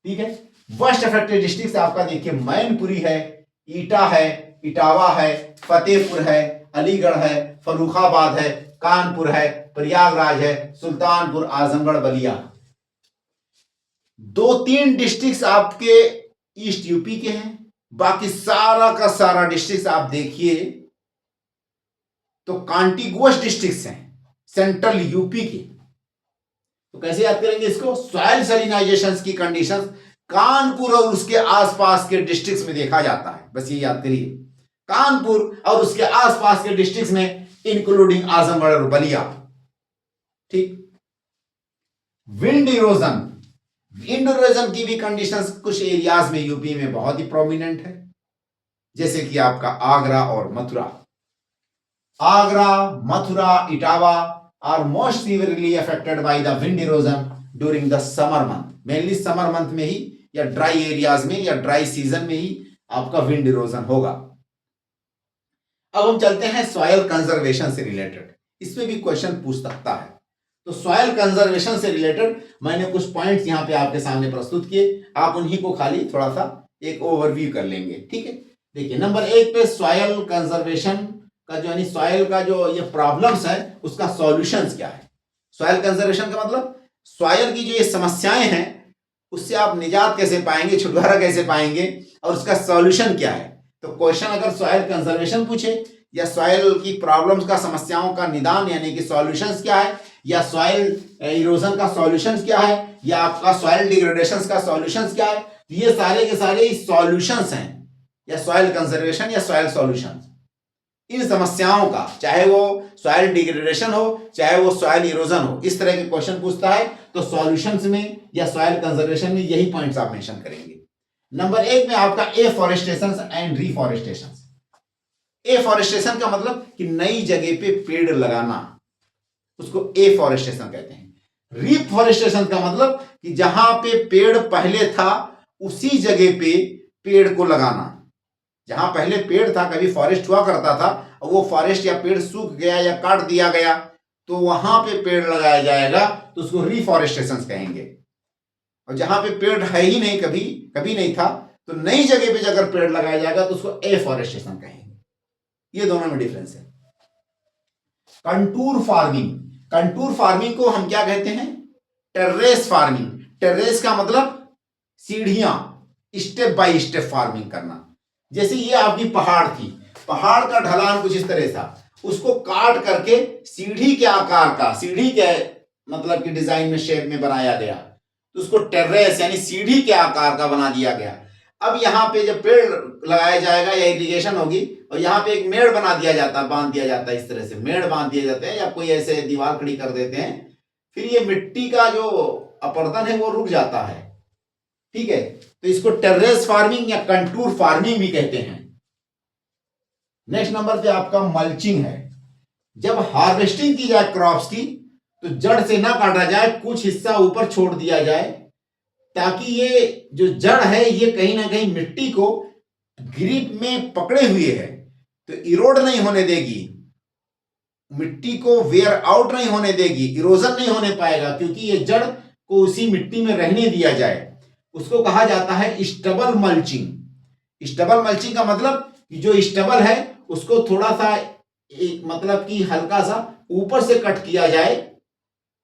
ठीक है। वर्स्ट अफेक्टेड डिस्ट्रिक्ट आपका देखिए मैनपुरी है, ईटा है, इटावा है, फतेहपुर है, अलीगढ़ है, फर्रुखाबाद है, कानपुर है, प्रयागराज है, सुल्तानपुर, आजमगढ़, बलिया। 2-3 डिस्ट्रिक्ट आपके ईस्ट यूपी के हैं, बाकी सारा का सारा डिस्ट्रिक्ट आप देखिए तो कॉन्टिगुअस डिस्ट्रिक्ट हैं सेंट्रल यूपी के। तो कैसे याद करेंगे इसको? सॉइल सैलिनाइजेशन की कंडीशंस कानपुर और उसके आसपास के डिस्ट्रिक्ट्स में देखा जाता है, बस ये याद करिए, कानपुर और उसके आसपास के डिस्ट्रिक्ट्स में इंक्लूडिंग आजमगढ़ और बलिया, ठीक। विंड इरोजन, विंड इरोजन की भी कंडीशंस कुछ एरियाज में यूपी में बहुत ही प्रोमिनेंट है, जैसे कि आपका आगरा और Mathura. Agra, Mathura, Etawah are most severely affected by the wind erosion during the summer month, mainly summer month में ही या ड्राई एरियाज में या ड्राई सीजन में ही आपका विंड इरोजन होगा। अब हम चलते हैं सॉइल कंजर्वेशन से रिलेटेड, इसमें भी क्वेश्चन पूछ सकता है। तो सॉइल कंजर्वेशन से रिलेटेड मैंने कुछ पॉइंट्स यहां पे आपके सामने प्रस्तुत किए, आप उन्हीं को खाली थोड़ा सा एक ओवरव्यू कर लेंगे, ठीक है। देखिए नंबर 1 पे सॉइल कंजर्वेशन का जो यानी सॉइल का जो ये प्रॉब्लम्स है उसका सॉल्यूशंस क्या है। सॉइल कंजर्वेशन का मतलब सॉइल की जो ये समस्याएं हैं उससे आप निजात कैसे पाएंगे, छुटकारा कैसे पाएंगे और उसका सॉल्यूशन क्या है। तो क्वेश्चन अगर सॉइल कंजर्वेशन पूछे या सॉइल की प्रॉब्लम्स का, समस्याओं का निदान यानी कि सॉल्यूशंस क्या है, या सॉइल इरोजन का सॉल्यूशंस क्या है, या आपका सॉइल डिग्रेडेशन का सॉल्यूशंस क्या है, तो ये सारे के सारे सॉल्यूशंस हैं या सॉइल कंजर्वेशन या सॉइल सॉल्यूशंस। इन समस्याओं का, चाहे वो सॉइल डिग्रेडेशन हो चाहे वो सॉइल इरोजन हो, इस तरह के क्वेश्चन पूछता है तो सॉल्यूशंस में या सॉइल कंजर्वेशन में यही पॉइंट्स आप मेंशन करेंगे। नंबर 1 में आपका एफॉरेस्टेशन एंड रिफॉरेस्टेशन। एफॉरेस्टेशन का मतलब कि नई जगह पे पेड़ लगाना, उसको एफॉरेस्टेशन कहते हैं। रिफॉरेस्टेशन का मतलब कि जहां पे पेड़ पहले था उसी जगह पे पेड़ को लगाना। जहां पहले पेड़ था, कभी फॉरेस्ट हुआ करता था और वो फॉरेस्ट या पेड़ सूख गया या काट दिया गया तो वहां पे पेड़ लगाया जाएगा तो उसको रिफॉरेस्टेशन कहेंगे। और जहां पे पेड़ है ही नहीं, कभी नहीं था, तो नई जगह पे अगर पेड़ लगाया जाएगा तो उसको एफॉरेस्टेशन कहेंगे। ये दोनों में डिफरेंस है। कंटूर फार्मिंग, कंटूर फार्मिंग को हम क्या कहते हैं? Terrace farming. टेरेस का मतलब सीढ़ियां, स्टेप बाय स्टेप फार्मिंग करना। जैसे ये आपकी पहाड़ थी, पहाड़ का ढलान कुछ इस तरह था, उसको काट करके सीढ़ी के आकार का, सीढ़ी के मतलब कि डिजाइन में, शेप में बनाया गया, तो उसको टेरेस यानी सीढ़ी के आकार का बना दिया गया। अब यहाँ पे जब पेड़ लगाया जाएगा या इरिगेशन होगी और यहाँ पे एक मेड़ बना दिया जाता है, बांध दिया जाता है, इस तरह से मेड़ बांध दिए जाते हैं या कोई ऐसे दीवार खड़ी कर देते हैं, फिर ये मिट्टी का जो अपरदन है वो रुक जाता है, ठीक है। तो इसको टेरेस फार्मिंग या कंटूर फार्मिंग भी कहते हैं। नेक्स्ट नंबर पे आपका मल्चिंग है। जब हार्वेस्टिंग की जाए क्रॉप्स की तो जड़ से ना काटा जाए, कुछ हिस्सा ऊपर छोड़ दिया जाए ताकि ये जो जड़ है ये कहीं ना कहीं मिट्टी को ग्रिप में पकड़े हुए है तो इरोड नहीं होने देगी, मिट्टी को वेयर आउट नहीं होने देगी, इरोजन नहीं होने पाएगा, क्योंकि ये जड़ को उसी मिट्टी में रहने दिया जाए। उसको कहा जाता है स्टबल मल्चिंग। स्टबल मल्चिंग का मतलब कि जो स्टबल है उसको थोड़ा सा मतलब कि हल्का सा ऊपर से कट किया जाए,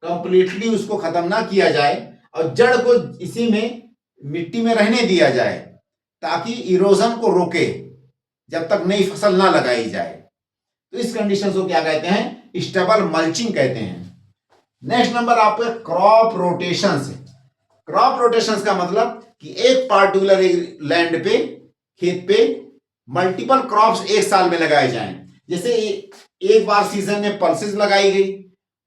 कंप्लीटली उसको खत्म ना किया जाए और जड़ को इसी में मिट्टी में रहने दिया जाए ताकि इरोजन को रोके जब तक नई फसल ना लगाई जाए। तो इस कंडीशन को क्या कहते हैं? स्टबल मल्चिंग कहते हैं। नेक्स्ट नंबर आपका क्रॉप रोटेशन से। क्रॉप रोटेशन का मतलब कि एक पार्टिकुलर लैंड पे, खेत पे मल्टीपल क्रॉप्स एक साल में लगाए जाएं। जैसे एक बार सीजन में पल्सेस लगाई गई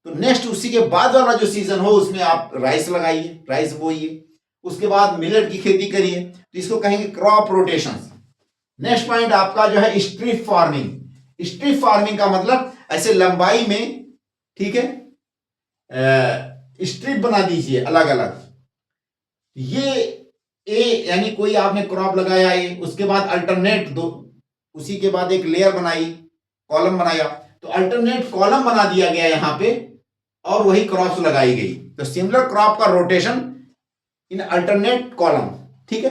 तो नेक्स्ट उसी के बाद वाला जो सीजन हो उसमें आप राइस लगाइए, राइस बोइए। उसके बाद मिलेट की खेती करिए, तो इसको कहेंगे क्रॉप रोटेशन। नेक्स्ट पॉइंट आपका जो है स्ट्रिप फार्मिंग। स्ट्रिप फार्मिंग का मतलब ऐसे लंबाई में, ठीक है, स्ट्रिप बना दीजिए अलग अलग। ये यानी कोई आपने क्रॉप लगाया है, उसके बाद अल्टरनेट दो, उसी के बाद एक लेयर बनाई, कॉलम बनाया, तो अल्टरनेट कॉलम बना दिया गया यहां पे और वही क्रॉप्स लगाई गई। तो सिमिलर क्रॉप का रोटेशन इन अल्टरनेट कॉलम, ठीक है।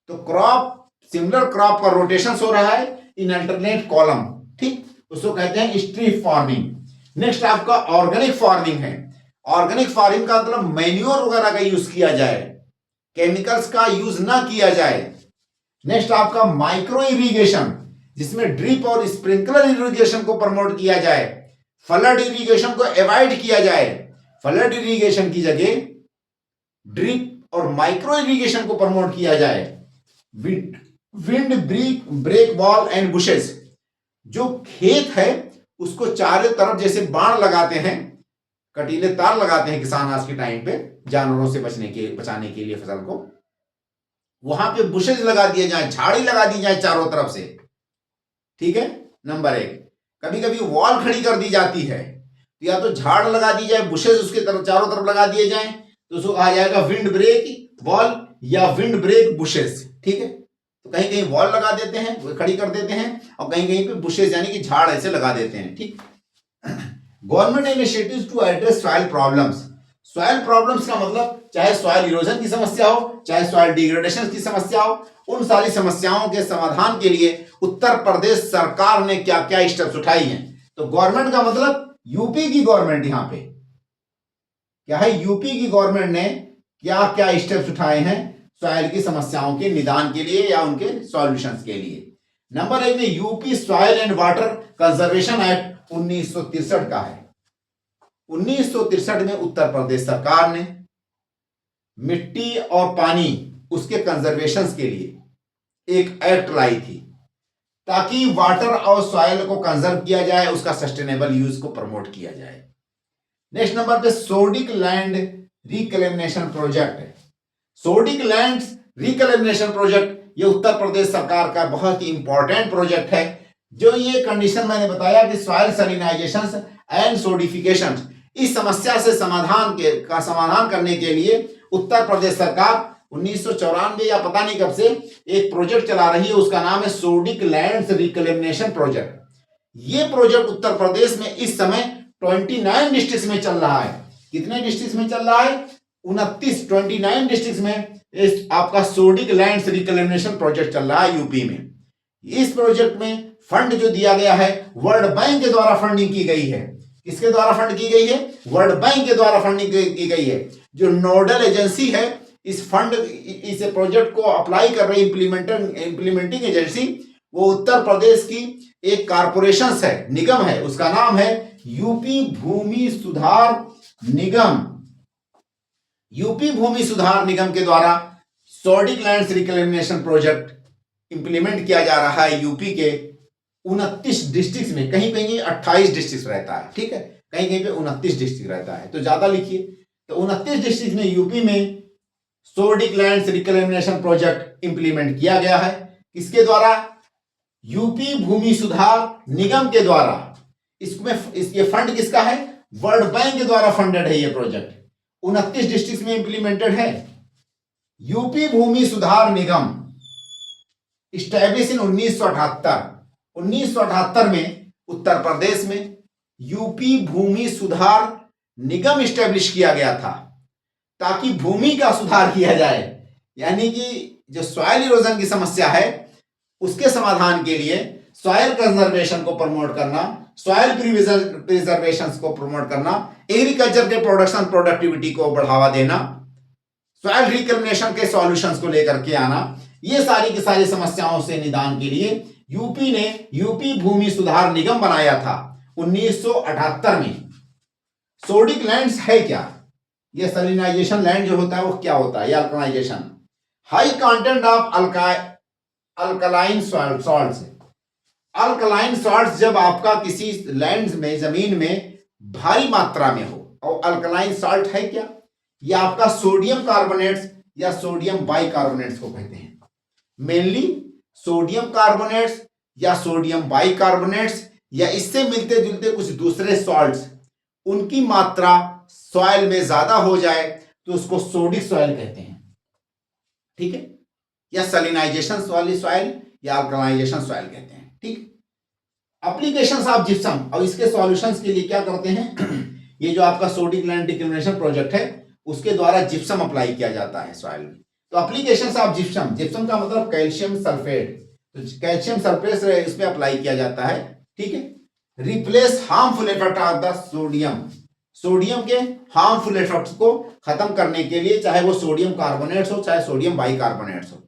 तो क्रॉप, सिमिलर क्रॉप का रोटेशन हो रहा है इन अल्टरनेट कॉलम, ठीक, उसको कहते हैं स्ट्रिप फार्मिंग। नेक्स्ट आपका ऑर्गेनिक फार्मिंग है। ऑर्गेनिक फार्मिंग का मतलब मैन्योर वगैरह का यूज किया जाए, केमिकल्स का यूज ना किया जाए। नेक्स्ट आपका माइक्रो इरिगेशन, जिसमें ड्रिप और स्प्रिंकलर इरिगेशन को प्रमोट किया जाए, फ्लड इरिगेशन को अवॉइड किया जाए। फ्लड इरिगेशन की जगह ड्रिप और माइक्रो इरिगेशन को प्रमोट किया जाए। Wind break wall and bushes, जो खेत है उसको चारों तरफ जैसे बाण लगाते हैं, कटीले तार लगाते हैं किसान आज के टाइम पे जानवरों से बचाने के लिए फसल को, वहां पे बुशेज लगा दिए जाए, झाड़ी लगा दी जाए चारों तरफ से, ठीक है। नंबर 1, कभी कभी वॉल खड़ी कर दी जाती है, तो या तो झाड़ लगा दी जाए, बुशेज उसके तरफ चारों तरफ लगा दिए जाए, तो उसको कहा जाएगा विंड ब्रेक वॉल या विंड ब्रेक बुशेज, ठीक है। तो कहीं कहीं वॉल लगा देते हैं, खड़ी कर देते हैं, और कहीं कहीं पे बुशेज यानी कि झाड़ ऐसे लगा देते हैं, ठीक। Government initiatives to address soil problems. Soil problems का मतलब चाहे सॉइल इरोजन की समस्या हो, चाहे सॉइल डिग्रेडेशन की समस्या हो, उन सारी समस्याओं के समाधान के लिए उत्तर प्रदेश सरकार ने क्या क्या स्टेप्स उठाई हैं। तो गवर्नमेंट का मतलब यूपी की गवर्नमेंट, यहां पे क्या है, यूपी की गवर्नमेंट ने क्या क्या स्टेप्स उठाए हैं सॉइल की समस्याओं के निदान के लिए या उनके सॉल्यूशंस के लिए। नंबर 1 में UP soil and water conservation act 1963 का है। 1963 में उत्तर प्रदेश सरकार ने मिट्टी और पानी उसके कंजर्वेशन के लिए एक एक्ट लाई थी, ताकि वाटर और सॉइल को कंजर्व किया जाए, उसका सस्टेनेबल यूज को प्रमोट किया जाए। नेक्स्ट नंबर पे सोडिक लैंड रिक्लेमिनेशन प्रोजेक्ट है। सोडिक लैंड रिक्लेमिनेशन प्रोजेक्ट ये उत्तर प्रदेश सरकार का बहुत ही इंपॉर्टेंट प्रोजेक्ट है। जो ये कंडीशन मैंने बताया कि सॉइल सैलिनाइजेशन एंड सोडिफिकेशन, इस समस्या से समाधान करने के लिए उत्तर प्रदेश सरकार 1994 या पता नहीं कब से एक प्रोजेक्ट चला रही है, उसका नाम है सोडिक लैंड रिक्लेमिनेशन प्रोजेक्ट। ये प्रोजेक्ट उत्तर प्रदेश में इस समय 29 डिस्ट्रिक्ट में चल रहा है। कितने डिस्ट्रिक्ट में चल रहा है? 29 डिस्ट्रिक्ट में इस आपका सोडिक लैंड रिक्लेमिनेशन प्रोजेक्ट चल रहा है यूपी में। इस प्रोजेक्ट में फंड जो दिया गया है वर्ल्ड बैंक के द्वारा फंडिंग की गई है। किसके द्वारा फंड की गई है? वर्ल्ड बैंक के द्वारा फंडिंग की गई है। जो नोडल एजेंसी है इस प्रोजेक्ट को अप्लाई कर रही इंप्लीमेंटिंग एजेंसी, वो उत्तर प्रदेश की एक कारपोरेशन है, निगम है, उसका नाम है यूपी भूमि सुधार निगम। यूपी भूमि सुधार निगम के द्वारा sodic land reclamation project implement किया जा रहा है यूपी के 29 डिस्ट्रिक्ट में। कहीं कहीं 28 डिस्ट्रिक्ट रहता है, ठीक है, कहीं कहीं पे 29 डिस्ट्रिक्ट रहता है, तो ज्यादा लिखिए। तो 29 डिस्ट्रिक्ट में यूपी में sodic land reclamation project implement किया गया है। किसके द्वारा? यूपी भूमि सुधार निगम के द्वारा। इसमें ये फंड किसका है? वर्ल्ड बैंक के द्वारा फंडेड है ये प्रोजेक्ट। 29 डिस्ट्रिक्ट में इंप्लीमेंटेड है। यूपी भूमि सुधार निगम स्टैब्लिश इन 1978। 1978 में उत्तर प्रदेश में यूपी भूमि सुधार निगम स्टैब्लिश किया गया था, ताकि भूमि का सुधार किया जाए, यानी कि जो सॉइल इरोजन की समस्या है उसके समाधान के लिए सॉइल कंजर्वेशन को प्रमोट करना, सॉइल प्रिजर्वेशन को प्रमोट करना, एग्रीकल्चर के प्रोडक्शन प्रोडक्टिविटी को बढ़ावा देना, सॉइल रिक्लेमिनेशन के सॉल्यूशंस को लेकर के आना, ये सारी की सारी समस्याओं से निदान के लिए यूपी ने यूपी भूमि सुधार निगम बनाया था 1978 में। सोडिक लैंड्स है क्या? ये सैलिनाइजेशन लैंड जो होता है वो क्या होता है? ये alkalization, high content of alkaline salts. Alkaline salts जब आपका किसी लैंड में, जमीन में भारी मात्रा में हो, और अल्कलाइन सॉल्ट है क्या? ये आपका सोडियम कार्बोनेट्स या सोडियम बाइकार्बोनेट्स को कहते हैं। मेनली सोडियम कार्बोनेट्स या सोडियम बाइकार्बोनेट्स या इससे मिलते जुलते कुछ दूसरे सॉल्ट्स, उनकी मात्रा सॉइल में ज्यादा हो जाए तो उसको सोडिक सॉइल कहते हैं, ठीक है, या सलिनाइजेशन वाली सॉइल या अल्कलाइजेशन सॉइल कहते हैं, ठीक। एप्लीकेशंस ऑफ जिप्सम, और इसके सॉल्यूशंस के लिए क्या करते हैं ये जो आपका सोडिक लैंड डिक्लिनेशन प्रोजेक्ट है उसके द्वारा जिप्सम अप्लाई किया जाता है सॉइल में। तो एप्लीकेशंस ऑफ जिप्सम, जिप्सम का मतलब कैल्शियम सल्फेट, तो कैल्शियम सल्फेट इसमें अप्लाई किया जाता है, ठीक है। Replace harmful effect of the sodium, sodium के हार्मफुल इफेक्ट्स को खत्म करने के लिए, चाहे वो सोडियम कार्बोनेट्स हो चाहे सोडियम बाइकार्बोनेट्स हो,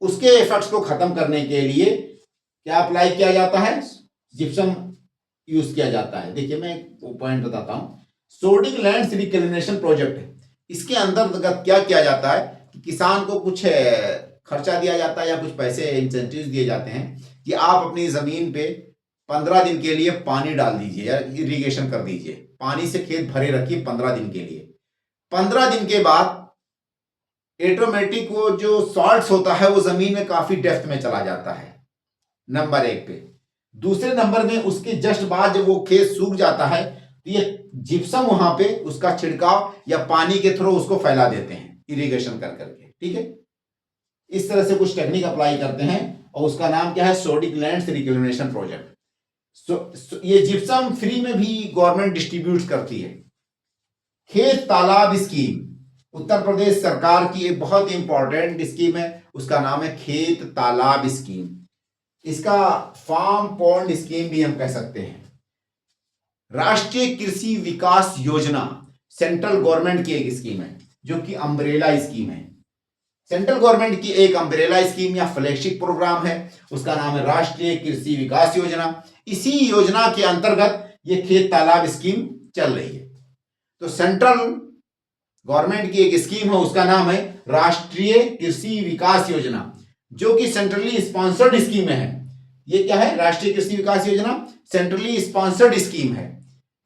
उसके इफेक्ट्स को खत्म करने के लिए क्या अप्लाई किया जाता है, जिप्सम यूज किया जाता है। देखिए मैं एक पॉइंट बताता हूं, सोडिक लैंड रिक्लिनेशन प्रोजेक्ट है, इसके अंतर्गत क्या किया जाता है कि किसान को कुछ खर्चा दिया जाता है या कुछ पैसे इंसेंटिव दिए जाते हैं कि आप अपनी जमीन पे 15 दिन के लिए पानी डाल दीजिए या इरिगेशन कर दीजिए, पानी से खेत भरे रखिए 15 दिन के लिए। 15 दिन के बाद ऑटोमेटिक वो जो सॉल्ट्स होता है वो जमीन में काफी डेप्थ में चला जाता है, नंबर 1 पे। दूसरे नंबर में उसके जस्ट बाद जब वो खेत सूख जाता है तो ये जिप्सम वहां पे उसका छिड़काव या पानी के थ्रू उसको फैला देते हैं इरिगेशन कर करके, ठीक है। इस तरह से कुछ टेक्निक अप्लाई करते हैं और उसका नाम क्या है, सोडिक लैंड रिक्लिनेशन प्रोजेक्ट। ये जिप्सम फ्री में भी गवर्नमेंट डिस्ट्रीब्यूट करती है। खेत तालाब स्कीम, उत्तर प्रदेश सरकार की एक बहुत इंपॉर्टेंट स्कीम है, उसका नाम है खेत तालाब स्कीम। इसका फार्म पॉन्ड स्कीम भी हम कह सकते हैं। राष्ट्रीय कृषि विकास योजना सेंट्रल गवर्नमेंट की एक स्कीम है जो कि अम्ब्रेला स्कीम है। सेंट्रल गवर्नमेंट की एक अम्ब्रेला स्कीम या फ्लैगशिप प्रोग्राम है, उसका नाम है राष्ट्रीय कृषि विकास योजना। इसी योजना के अंतर्गत ये खेत तालाब स्कीम चल रही है। तो सेंट्रल गवर्नमेंट की एक स्कीम है, उसका नाम है राष्ट्रीय कृषि विकास योजना, जो कि सेंट्रली स्पॉन्सर्ड स्कीम है। ये क्या है, राष्ट्रीय कृषि विकास योजना सेंट्रली स्पॉन्सर्ड स्कीम है।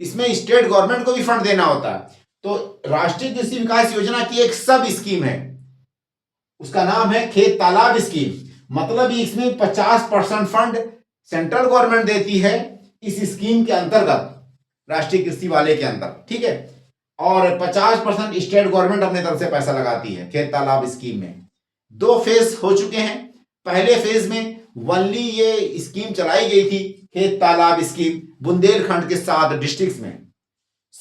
इसमें स्टेट गवर्नमेंट को भी फंड देना होता है। तो राष्ट्रीय कृषि विकास योजना की एक सब स्कीम है, उसका नाम है खेत तालाब स्कीम। मतलब इसमें 50% फंड सेंट्रल गवर्नमेंट देती है इस स्कीम के अंतर्गत, राष्ट्रीय कृषि वाले के अंदर, ठीक है, और 50% स्टेट गवर्नमेंट अपने तरफ से पैसा लगाती है खेत तालाब स्कीम में। 2 फेज हो चुके हैं। पहले फेज में वनली ये स्कीम चलाई गई थी, खेत तालाब स्कीम, बुंदेलखंड के 7 डिस्ट्रिक्ट्स में।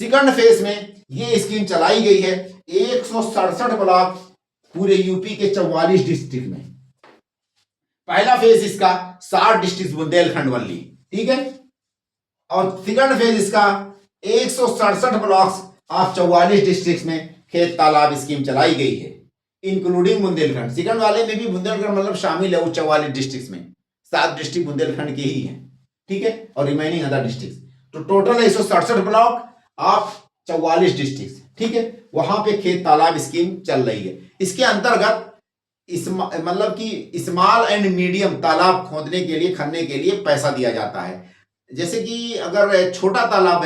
सेकंड फेज में ये स्कीम चलाई गई है 167 ब्लॉक पूरे यूपी के 44 डिस्ट्रिक्ट में। पहला फेज इसका 60 डिस्ट्रिक्ट बुंदेलखंड वनली, ठीक है, और सेकंड फेज इसका 167 ब्लॉक्स ऑफ 44 डिस्ट्रिक्ट में खेत तालाब स्कीम चलाई गई है, इंक्लूडिंग बुंदेलखंड। सेकंड वाले में भी बुंदेलखंड मतलब शामिल है, वो 44 डिस्ट्रिक्ट में 7 डिस्ट्रिक्ट बुंदेलखंड के ही हैं, ठीक है, और रिमेनिंग अदर डिस्ट्रिक्ट। तो टोटल 167 ब्लॉक ऑफ 44 डिस्ट्रिक्ट, ठीक है, वहां पे खेत तालाब स्कीम चल रही है। इसके अंतर्गत मतलब कि स्मॉल एंड मीडियम तालाब खोदने के लिए, खनने के लिए पैसा दिया जाता है। जैसे कि अगर छोटा तालाब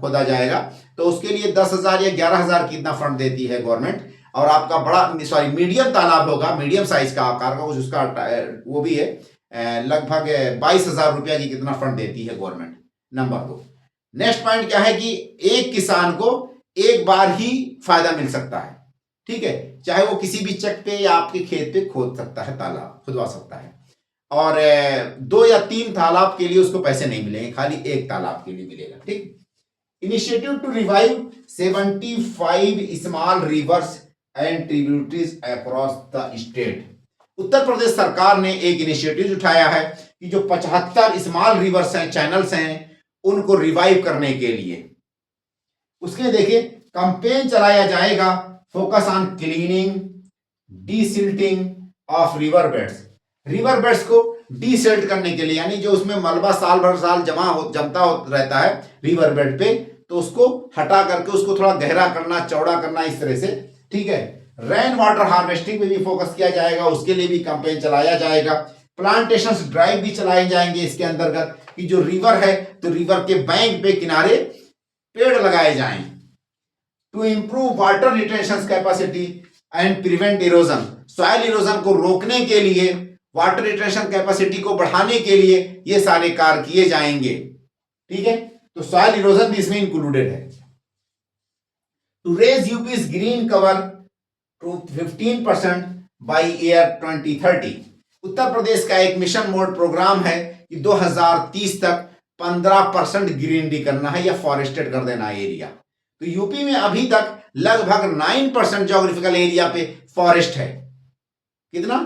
खोदा जाएगा तो उसके लिए 10,000 या 11,000 की इतना फंड देती है गवर्नमेंट, और आपका बड़ा मीडियम तालाब होगा, मीडियम साइज का आकार का, उसका वो भी है लगभग 22,000 रुपया की कितना फंड देती है गवर्नमेंट। नंबर 2, नेक्स्ट पॉइंट क्या है कि एक किसान को एक बार ही फायदा मिल सकता है, ठीक है, चाहे वो किसी भी चक पे या आपके खेत पे खोद सकता है, तालाब खुदवा सकता है, और 2 या 3 तालाब के लिए उसको पैसे नहीं मिलेंगे, खाली एक तालाब के लिए मिलेगा, ठीक। Initiative to revive 75 small rivers and tributaries across the state. Uttar Pradesh सरकार ने एक इनिशिएटिव उठाया है कि जो 75 स्मॉल रिवर्स हैं, चैनल्स हैं, उनको रिवाइव करने के लिए उसके देखिए कैंपेन चलाया जाएगा, focus on cleaning desilting of river beds. River beds को डीसिल्ट करने के लिए, यानी जो उसमें मलबा साल भर जमता रहता है रिवर बेड पे, तो उसको हटा करके उसको थोड़ा गहरा करना, चौड़ा करना, इस तरह से, ठीक है। रेन वाटर हार्वेस्टिंग पे भी फोकस किया जाएगा, उसके लिए भी कैंपेन चलाया जाएगा। प्लांटेशंस ड्राइव भी चलाए जाएंगे इसके अंतर्गत कि जो रिवर है तो रिवर के बैंक पे किनारे पेड़ लगाए जाएं। To improve water retention capacity and prevent erosion, soil erosion को रोकने के लिए, वाटर रिटेंशन कैपेसिटी को बढ़ाने के लिए ये सारे कार्य किए जाएंगे। ठीक है, तो सॉइल इरोजन भी इसमें इंक्लूडेड है। To raise UP's green cover to 15% by year 2030, Uttar Pradesh का एक मिशन मोड प्रोग्राम है कि 2030 तक 15% ग्रीनरी करना है या फॉरेस्टेड कर देना है एरिया। तो यूपी में अभी तक लगभग 9% जोग्राफिकल एरिया पे फॉरेस्ट है। कितना?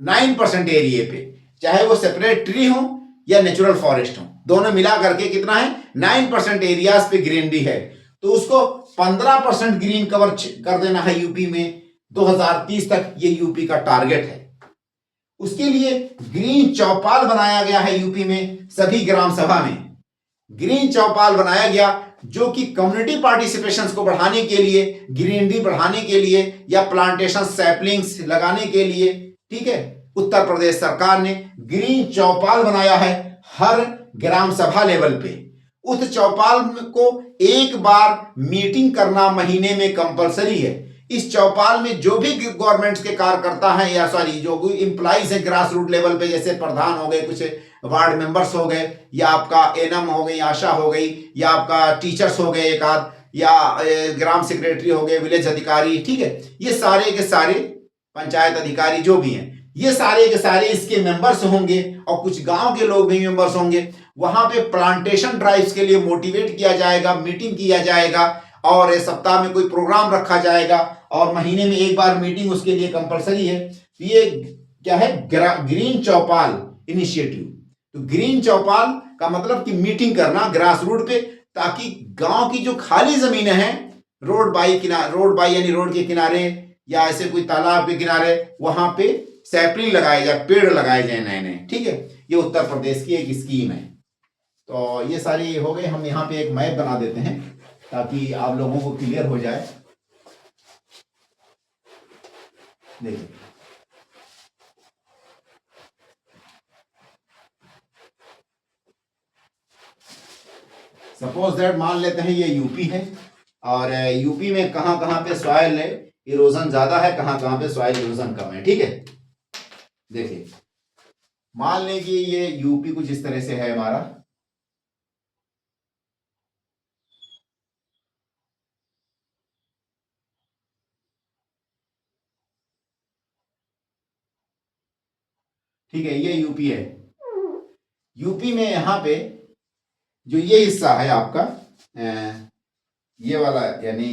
9% एरिया पे, चाहे वो सेपरेट ट्री हो या नेचुरल फॉरेस्ट हो, दोनों मिला करके कितना है? 9% एरियाज पे ग्रीनरी है। तो उसको 15% ग्रीन कवर कर देना है यूपी में 2030 तक, ये यूपी का टारगेट है। उसके लिए ग्रीन चौपाल बनाया गया है यूपी में, सभी ग्राम सभा में ग्रीन चौपाल बनाया गया, जो कि कम्युनिटी पार्टिसिपेशन को बढ़ाने के लिए, ग्रीनरी बढ़ाने के लिए या प्लांटेशन सैपलिंग्स लगाने के लिए, ठीक है, उत्तर प्रदेश सरकार ने ग्रीन चौपाल बनाया है हर ग्राम सभा लेवल पे। उस चौपाल को एक बार मीटिंग करना महीने में कंपलसरी है। इस चौपाल में जो भी गवर्नमेंट के कार्यकर्ता हैं या जो इंप्लॉइज हैं ग्रास रूट लेवल पे, जैसे प्रधान हो गए, कुछ वार्ड मेंबर्स हो गए, या आपका एनएम हो गई, आशा हो गई, या आपका टीचर्स हो गए एक आध, या ग्राम सेक्रेटरी हो गए, विलेज अधिकारी, ठीक है, ये सारे के सारे पंचायत अधिकारी जो भी हैं, ये सारे के सारे इसके मेंबर्स होंगे, और कुछ गांव के लोग भी मेंबर्स होंगे। वहां पे प्लांटेशन ड्राइव्स के लिए मोटिवेट किया जाएगा, मीटिंग किया जाएगा, और सप्ताह में कोई प्रोग्राम रखा जाएगा, और महीने में एक बार मीटिंग उसके लिए कंपलसरी है। ये क्या है? ग्रीन चौपाल इनिशिएटिव। तो ग्रीन चौपाल का मतलब कि मीटिंग करना ग्रास रूट पे, ताकि गांव की जो खाली जमीनें हैं, रोड बाई यानी रोड के किनारे या ऐसे कोई तालाब के किनारे, वहां पे सैपलिंग लगाए जाए, पेड़ लगाए जाए नए नए। ठीक है, ये उत्तर प्रदेश की एक स्कीम है। तो ये सारी हो गई। हम यहाँ पे एक मैप बना देते हैं ताकि आप लोगों को क्लियर हो जाए। देखिए, सपोज दैट मान लेते हैं ये यूपी है, और यूपी में कहां कहां पे सॉइल इरोजन ज्यादा है, कहां कहां पे सॉइल इरोजन कम है। ठीक है, देखिए मान लें कि ये यूपी कुछ इस तरह से है हमारा, ठीक है, ये यूपी है। यूपी में यहां पे जो ये हिस्सा है आपका, ये वाला, यानी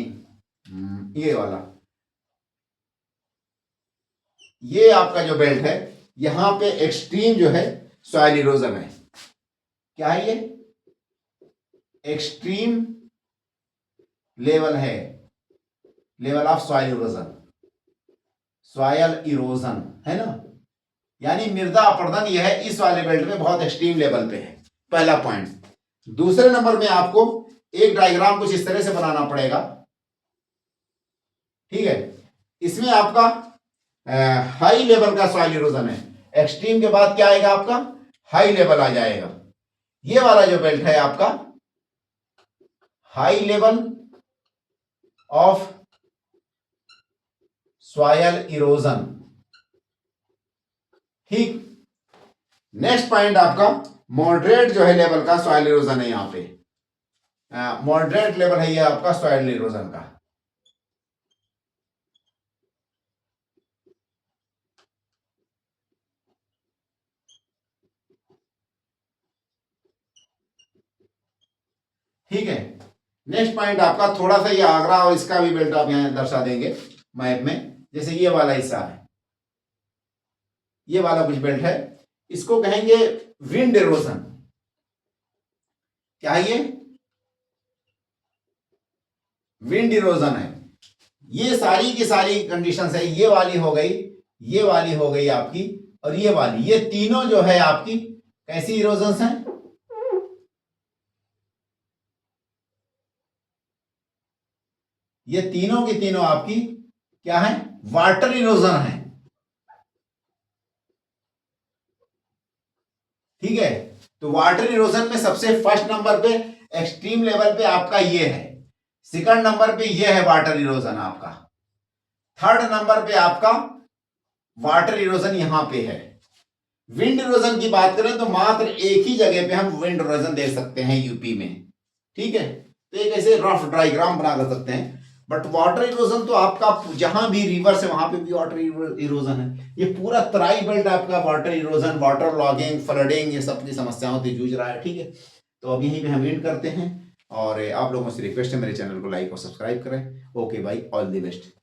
ये वाला, ये आपका जो बेल्ट है, यहां पे एक्सट्रीम जो है सॉइल इरोजन है। क्या है ये? एक्सट्रीम लेवल है, level of soil erosion, soil erosion है ना, यानी मृदा अपरदन यह है इस वाले बेल्ट में बहुत एक्सट्रीम लेवल पे है। पहला पॉइंट। दूसरे नंबर में आपको एक डायग्राम कुछ इस तरह से बनाना पड़ेगा। ठीक है, इसमें आपका हाई लेवल का सॉइल इरोजन है, एक्सट्रीम के बाद क्या आएगा आपका? हाई लेवल आ जाएगा। ये वाला जो बेल्ट है आपका high level of soil erosion. ठीक, नेक्स्ट पॉइंट आपका मॉडरेट जो है लेवल का सॉइल इरोजन है। यहां पे मॉडरेट लेवल है ये आपका सॉइल इरोजन का। ठीक है, नेक्स्ट पॉइंट आपका थोड़ा सा ये आगरा और इसका भी बेल्ट आप यहां दर्शा देंगे मैप में। जैसे ये वाला हिस्सा है, ये वाला कुछ बेल्ट है, इसको कहेंगे विंड इरोजन। क्या है ये? विंड इरोजन है। ये सारी की सारी कंडीशंस है, ये वाली हो गई, ये वाली हो गई आपकी, और ये वाली, ये तीनों जो है आपकी कैसी इरोजन्स हैं? ये तीनों की तीनों आपकी क्या है? वाटर इरोजन है। ठीक है, तो वाटर इरोजन में सबसे फर्स्ट नंबर पे एक्सट्रीम लेवल पे आपका ये है, सेकंड नंबर पे ये है वाटर इरोजन आपका, थर्ड नंबर पे आपका वाटर इरोजन यहां पे है। विंड इरोजन की बात करें तो मात्र एक ही जगह पे हम विंड इरोजन देख सकते हैं यूपी में, ठीक है। तो एक ऐसे रफ डायग्राम बना कर सकते हैं। बट वाटर इरोजन तो आपका जहां भी रिवर्स है वहां पे भी वाटर इरोजन है। ये पूरा तराई बेल्ट आपका water erosion, water logging, flooding, ये सब की समस्याओं से जूझ रहा है, ठीक है। तो अब यहीं पे हम एंड करते हैं और आप लोगों से रिक्वेस्ट है मेरे चैनल को लाइक और सब्सक्राइब करें। ओके भाई, ऑल द बेस्ट।